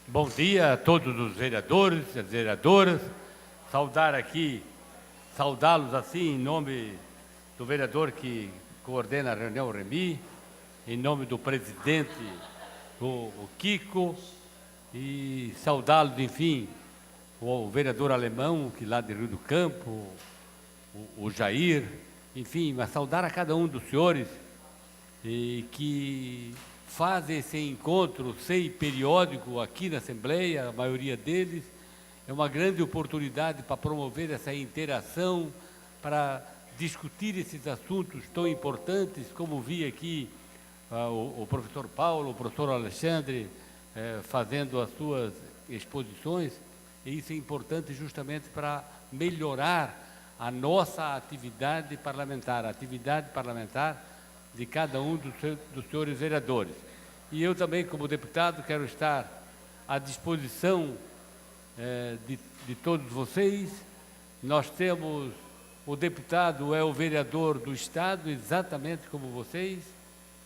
S6: Bom dia a todos os vereadores e as vereadoras. Saudá-los assim em nome do vereador que coordena a reunião, Remy, em nome do presidente, o Kiko, e saudá-los, enfim, o vereador alemão, que lá de Rio do Campo, o Jair, enfim, mas saudar a cada um dos senhores que fazem esse encontro periódico aqui na Assembleia, a maioria deles. É uma grande oportunidade para promover essa interação, para discutir esses assuntos tão importantes, como vi aqui o professor Paulo, o professor Alexandre fazendo as suas exposições. E isso é importante justamente para melhorar a nossa atividade parlamentar, de cada um dos senhores vereadores. E eu também, como deputado, quero estar à disposição de todos vocês. Nós temos, o deputado é o vereador do Estado, exatamente como vocês,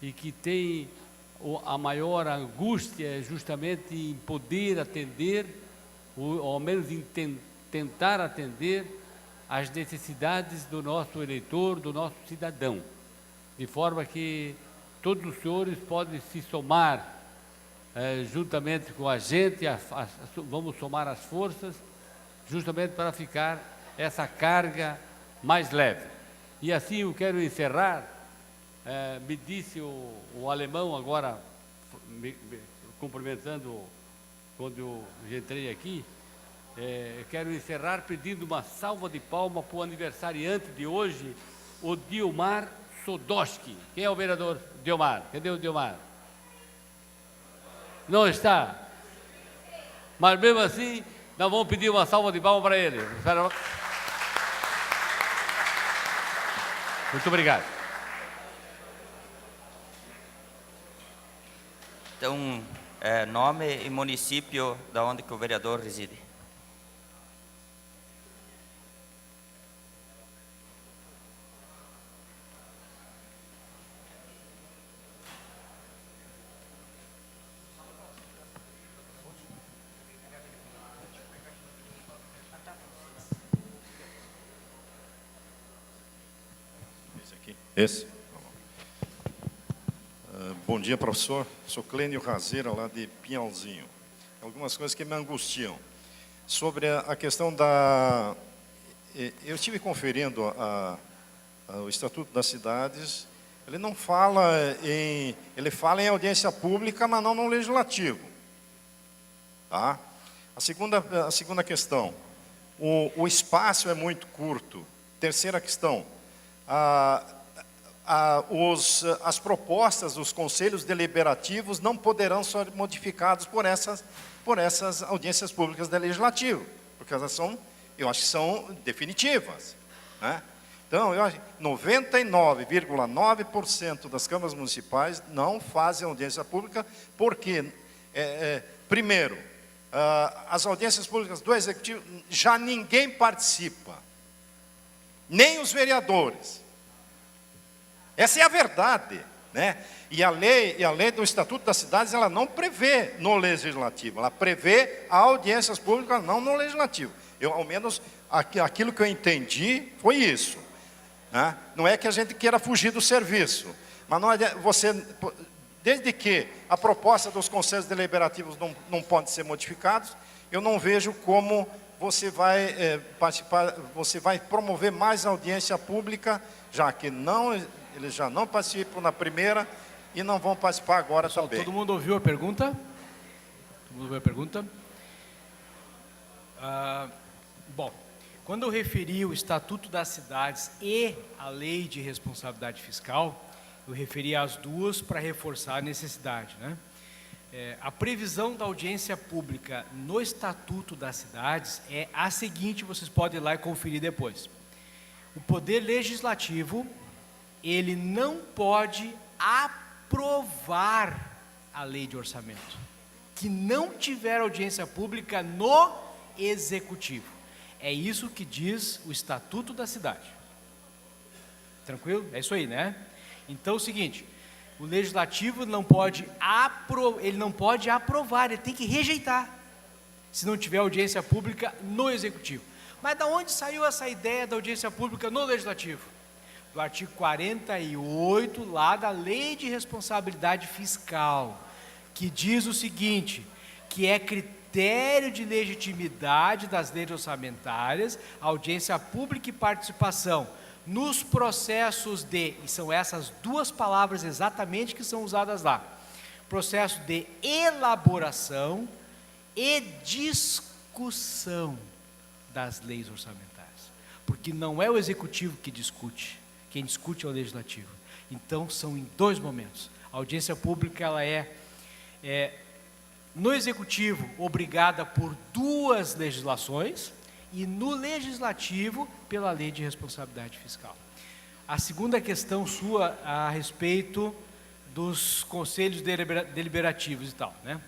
S6: e que tem a maior angústia justamente em poder atender, ou ao menos em tentar atender as necessidades do nosso eleitor, do nosso cidadão. De forma que todos os senhores podem se somar juntamente com a gente, vamos somar as forças, justamente para ficar essa carga mais leve. E assim eu quero encerrar, me disse o alemão agora, me cumprimentando quando eu entrei aqui, Eu quero encerrar pedindo uma salva de palmas para o aniversariante de hoje, o Diomar Sodoski. Quem é o vereador Diomar? Cadê o Diomar? Não está. Mas mesmo assim, nós vamos pedir uma salva de palmas para ele. Muito obrigado.
S1: Então, nome e município da onde que o vereador reside.
S7: Esse? Bom dia, professor. Sou Clênio Razeira, lá de Pinhalzinho. Algumas coisas que me angustiam. Sobre a questão da... Eu estive conferindo o Estatuto das Cidades. Ele não fala em... Ele fala em audiência pública, mas não no legislativo. Tá? A segunda questão. O espaço é muito curto. Terceira questão. As propostas dos conselhos deliberativos não poderão ser modificadas por essas audiências públicas do legislativo, porque elas são, eu acho que são definitivas, né? Então, eu acho que 99,9% das câmaras municipais não fazem audiência pública, porque, primeiro, as audiências públicas do Executivo, já ninguém participa, nem os vereadores. Essa é a verdade, né? E a lei do Estatuto das Cidades, ela não prevê no legislativo, ela prevê audiências públicas, não no legislativo. Ao menos, aquilo que eu entendi foi isso, né? Não é que a gente queira fugir do serviço, mas não desde que a proposta dos conselhos deliberativos não pode ser modificados, eu não vejo como você vai participar, você vai promover mais audiência pública, já que eles já não participam na primeira e não vão participar agora. Pessoal, também.
S4: Todo mundo ouviu a pergunta? Todo mundo ouviu a pergunta? Bom, quando eu referi o Estatuto das Cidades e a Lei de Responsabilidade Fiscal, eu referi as duas para reforçar a necessidade, né? A previsão da audiência pública no Estatuto das Cidades é a seguinte, vocês podem ir lá e conferir depois. O Poder Legislativo, ele não pode aprovar a lei de orçamento que não tiver audiência pública no Executivo. É isso que diz o Estatuto da Cidade. Tranquilo? É isso aí, né? Então é o seguinte, o Legislativo não pode aprovar, ele tem que rejeitar, se não tiver audiência pública no Executivo. Mas de onde saiu essa ideia da audiência pública no Legislativo? Do artigo 48, lá da Lei de Responsabilidade Fiscal, que diz o seguinte, que é critério de legitimidade das leis orçamentárias, audiência pública e participação nos processos e são essas duas palavras exatamente que são usadas lá, processo de elaboração e discussão das leis orçamentárias, porque não é o Executivo que discute, quem discute é o Legislativo. Então, são em dois momentos. A audiência pública, ela é no Executivo, obrigada por duas legislações, e no Legislativo, pela Lei de Responsabilidade Fiscal. A segunda questão sua, a respeito dos conselhos deliberativos e tal, né?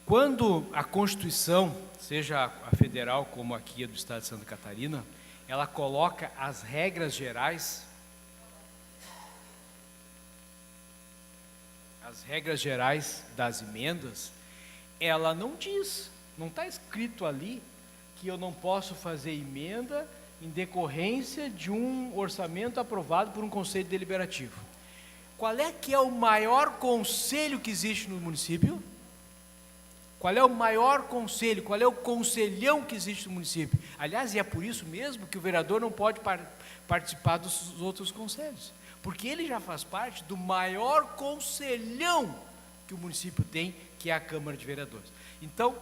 S4: Quando a Constituição, seja a federal como aqui a do Estado de Santa Catarina, ela coloca as regras gerais das emendas, ela não diz, não está escrito ali que eu não posso fazer emenda em decorrência de um orçamento aprovado por um conselho deliberativo. Qual é que é o maior conselho que existe no município? Qual é o maior conselho, qual é o conselhão que existe no município? Aliás, e é por isso mesmo que o vereador não pode participar dos outros conselhos, porque ele já faz parte do maior conselhão que o município tem, que é a Câmara de Vereadores. Então,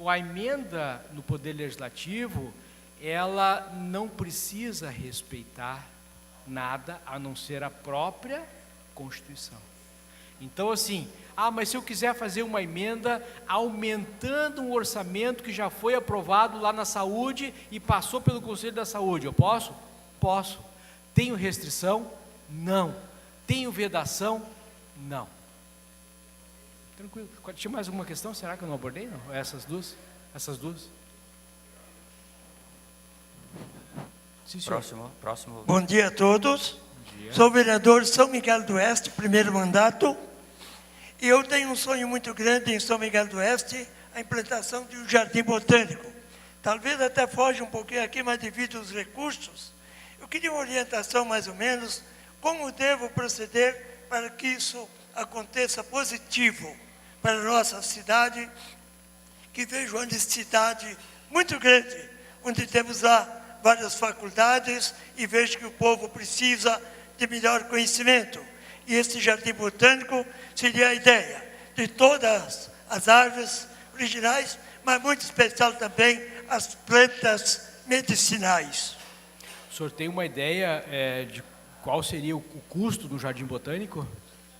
S4: a emenda no Poder Legislativo, ela não precisa respeitar nada a não ser a própria Constituição. Então, assim, mas se eu quiser fazer uma emenda aumentando um orçamento que já foi aprovado lá na saúde e passou pelo Conselho da Saúde, eu posso? Posso. Tenho restrição? Não. Tenho vedação? Não. Tranquilo. Tinha mais alguma questão? Será que eu não abordei? Não? Essas duas? Essas duas? Sim, senhor.
S1: Próximo.
S8: Bom dia a todos.
S4: Bom dia.
S8: Sou vereador de São Miguel do Oeste, primeiro mandato. E eu tenho um sonho muito grande em São Miguel do Oeste, a implantação de um jardim botânico. Talvez até foge um pouquinho aqui, mas devido aos recursos, eu queria uma orientação mais ou menos, como devo proceder para que isso aconteça positivo para a nossa cidade, que vejo uma necessidade muito grande, onde temos lá várias faculdades e vejo que o povo precisa de melhor conhecimento. E esse jardim botânico seria a ideia de todas as árvores originais, mas muito especial também as plantas medicinais.
S4: O senhor tem uma ideia de qual seria o custo do jardim botânico?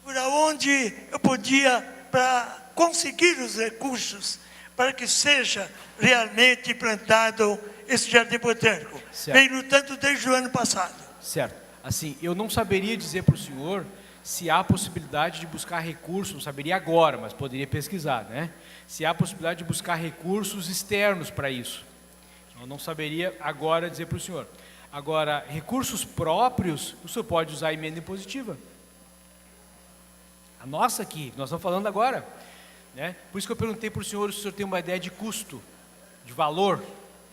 S8: Por onde eu podia, para conseguir os recursos, para que seja realmente implantado esse jardim botânico.
S4: Certo.
S8: Vem lutando desde o ano passado.
S4: Certo. Assim, eu não saberia dizer para o senhor se há possibilidade de buscar recursos, não saberia agora, mas poderia pesquisar, né? Se há possibilidade de buscar recursos externos para isso. Eu não saberia agora dizer para o senhor. Agora, recursos próprios, o senhor pode usar a emenda impositiva. A nossa aqui, nós estamos falando agora, né? Por isso que eu perguntei para o senhor se o senhor tem uma ideia de custo, de valor,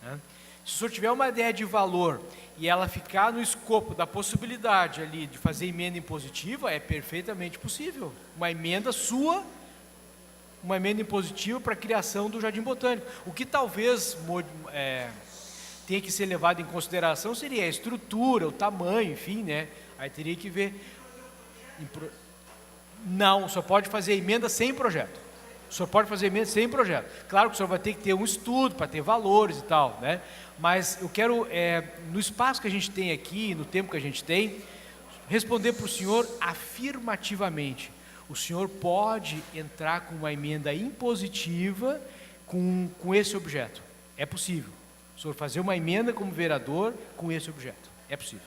S4: né? Se o senhor tiver uma ideia de valor e ela ficar no escopo da possibilidade ali de fazer emenda impositiva, é perfeitamente possível. Uma emenda sua, uma emenda impositiva para a criação do Jardim Botânico. O que talvez tenha que ser levado em consideração seria a estrutura, o tamanho, enfim, né? Aí teria que ver. Não, só pode fazer emenda sem projeto. O senhor pode fazer emenda sem projeto. Claro que o senhor vai ter que ter um estudo para ter valores e tal, né? Mas eu quero, no espaço que a gente tem aqui, no tempo que a gente tem, responder para o senhor afirmativamente. O senhor pode entrar com uma emenda impositiva com esse objeto. É possível. O senhor fazer uma emenda como vereador com esse objeto. É possível.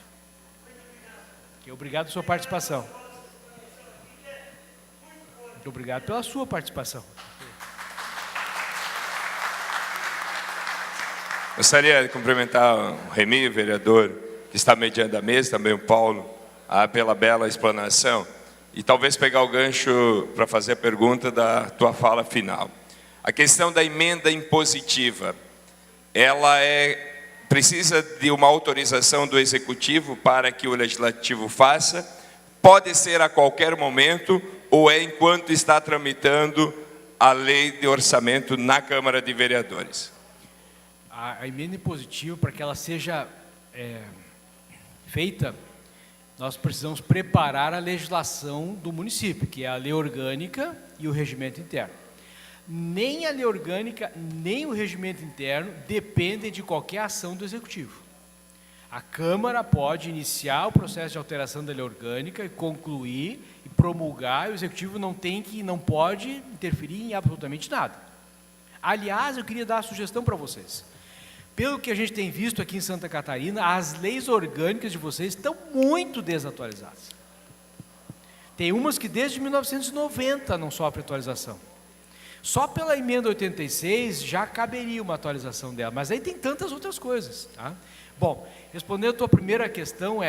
S4: Obrigado pela sua participação. Muito obrigado pela sua participação.
S9: Gostaria de cumprimentar o Remy, o vereador, que está mediando a mesa, também o Paulo, pela bela explanação, e talvez pegar o gancho para fazer a pergunta da tua fala final. A questão da emenda impositiva, ela precisa de uma autorização do Executivo para que o Legislativo faça, pode ser a qualquer momento, ou é enquanto está tramitando a lei de orçamento na Câmara de Vereadores?
S4: A emenda impositiva, para que ela seja feita, nós precisamos preparar a legislação do município, que é a lei orgânica e o regimento interno. Nem a lei orgânica, nem o regimento interno dependem de qualquer ação do Executivo. A Câmara pode iniciar o processo de alteração da lei orgânica e concluir e promulgar, e o Executivo não pode interferir em absolutamente nada. Aliás, eu queria dar uma sugestão para vocês. Pelo que a gente tem visto aqui em Santa Catarina, as leis orgânicas de vocês estão muito desatualizadas. Tem umas que desde 1990 não sofrem atualização. Só pela emenda 86 já caberia uma atualização dela, mas aí tem tantas outras coisas, tá? Bom, respondendo a tua primeira questão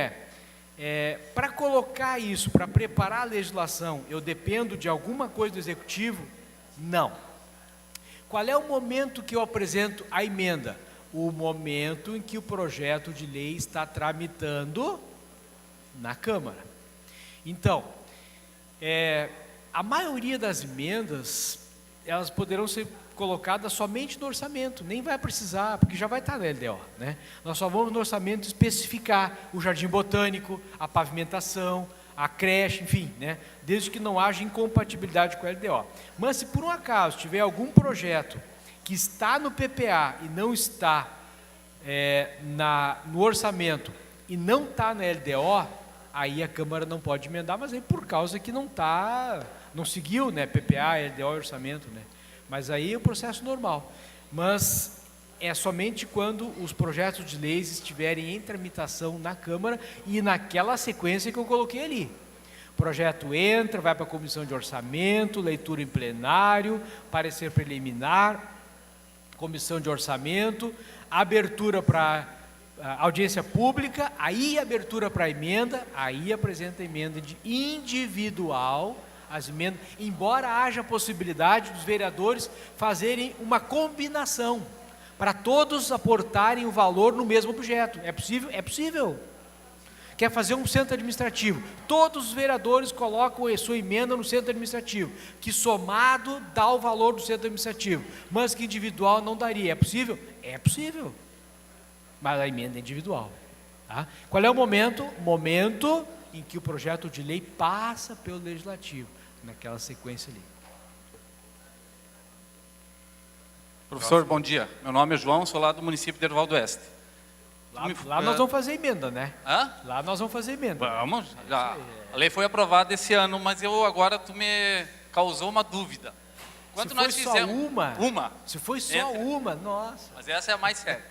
S4: para colocar isso, para preparar a legislação, eu dependo de alguma coisa do Executivo? Não. Qual é o momento que eu apresento a emenda? O momento em que o projeto de lei está tramitando na Câmara. Então, a maioria das emendas, elas poderão ser colocadas somente no orçamento, nem vai precisar, porque já vai estar na LDO, né? Nós só vamos no orçamento especificar o jardim botânico, a pavimentação, a creche, enfim, né? Desde que não haja incompatibilidade com a LDO. Mas se por um acaso tiver algum projeto que está no PPA e não está no orçamento e não está na LDO, aí a Câmara não pode emendar, mas aí por causa que não seguiu, né, PPA, LDO e orçamento, né? Mas aí é o processo normal. Mas é somente quando os projetos de leis estiverem em tramitação na Câmara e naquela sequência que eu coloquei ali. O projeto entra, vai para a comissão de orçamento, leitura em plenário, parecer preliminar, comissão de orçamento, abertura para audiência pública, aí abertura para emenda, aí apresenta emenda individual, as emendas, embora haja a possibilidade dos vereadores fazerem uma combinação, para todos aportarem o valor no mesmo objeto. É possível? É possível. Quer fazer um centro administrativo, todos os vereadores colocam a sua emenda no centro administrativo, que somado dá o valor do centro administrativo, mas que individual não daria. É possível? É possível, mas a emenda é individual. Tá? Qual é o momento? Momento em que o projeto de lei passa pelo Legislativo, naquela sequência ali.
S10: Professor, bom dia. Meu nome é João, sou lá do município de Erval do Oeste.
S4: Lá nós vamos fazer emenda, né?
S10: Hã?
S4: Lá nós vamos fazer emenda.
S10: Vamos. Já. A lei foi aprovada esse ano, mas tu me causou uma dúvida. Quanto nós fizemos?
S4: Só uma?
S10: Uma.
S4: Se foi só uma, nossa.
S10: Mas essa é a mais séria.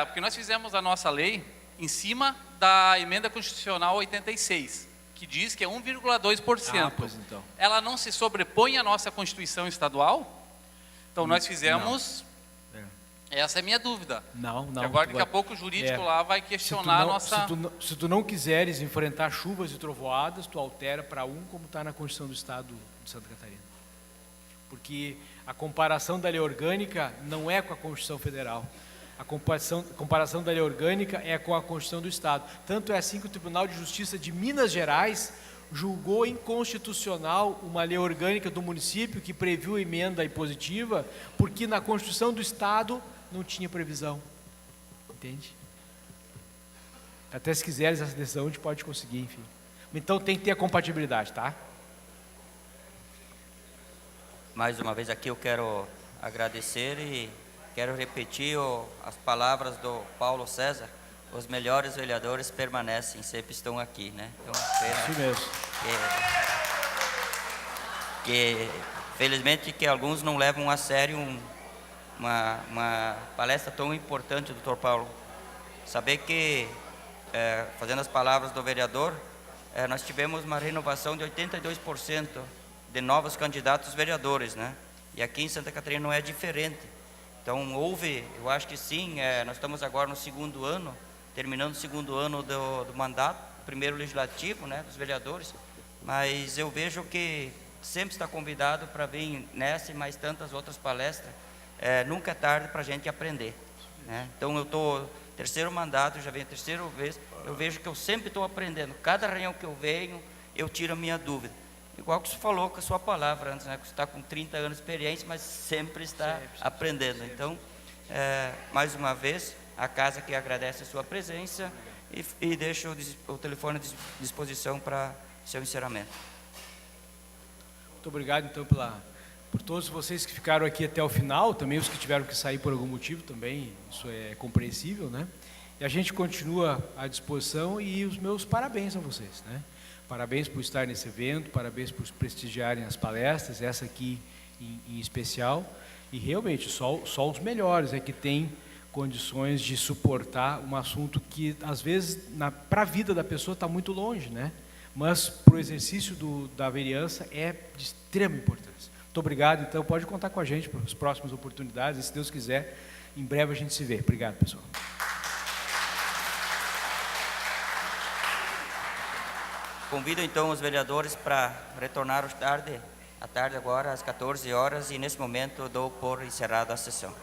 S10: Porque nós fizemos a nossa lei em cima da emenda constitucional 86, que diz que é 1,2%.
S4: Pois então.
S10: Ela não se sobrepõe à nossa Constituição estadual? Então nós fizemos... Essa é a minha dúvida.
S4: Não.
S10: E agora, daqui a pouco, o jurídico lá vai questionar a nossa...
S4: Se tu não quiseres enfrentar chuvas e trovoadas, tu altera para como está na Constituição do Estado de Santa Catarina. Porque a comparação da lei orgânica não é com a Constituição Federal. A comparação da lei orgânica é com a Constituição do Estado. Tanto é assim que o Tribunal de Justiça de Minas Gerais julgou inconstitucional uma lei orgânica do município que previu emenda impositiva, porque na Constituição do Estado não tinha previsão. Entende? Até se quiseres essa decisão, a gente pode conseguir, enfim. Então tem que ter a compatibilidade, tá?
S1: Mais uma vez aqui eu quero agradecer e quero repetir as palavras do Paulo César. Os melhores vereadores permanecem, sempre estão aqui, né? Então,
S4: isso mesmo.
S1: Que felizmente que alguns não levam a sério uma palestra tão importante, doutor Paulo. Saber que, fazendo as palavras do vereador, nós tivemos uma renovação de 82% de novos candidatos vereadores, né? E aqui em Santa Catarina não é diferente. Então eu acho que sim, nós estamos agora no segundo ano, terminando o segundo ano do mandato, primeiro legislativo, né, dos vereadores, mas eu vejo que sempre está convidado para vir nessa e mais tantas outras palestras. Nunca é tarde para a gente aprender, né? Então eu estou terceiro mandato, já venho a terceira vez, eu vejo que eu sempre estou aprendendo. Cada reunião que eu venho, eu tiro a minha dúvida. Igual que você falou com a sua palavra antes, né? Você está com 30 anos de experiência, mas sempre está aprendendo. Então, mais uma vez, a casa que agradece a sua presença e deixo o telefone à disposição para seu encerramento.
S4: Muito obrigado, então, por todos vocês que ficaram aqui até o final, também os que tiveram que sair por algum motivo também, isso é compreensível, né? E a gente continua à disposição e os meus parabéns a vocês, né? Parabéns por estar nesse evento, parabéns por prestigiarem as palestras, essa aqui em especial, e realmente só os melhores que têm condições de suportar um assunto que, às vezes, para a vida da pessoa está muito longe, né? Mas para o exercício da vereança é de extrema importância. Muito obrigado, então pode contar com a gente para as próximas oportunidades, e se Deus quiser, em breve a gente se vê. Obrigado, pessoal.
S1: Convido então os vereadores para retornar à tarde agora às 14 horas, e nesse momento dou por encerrada a sessão.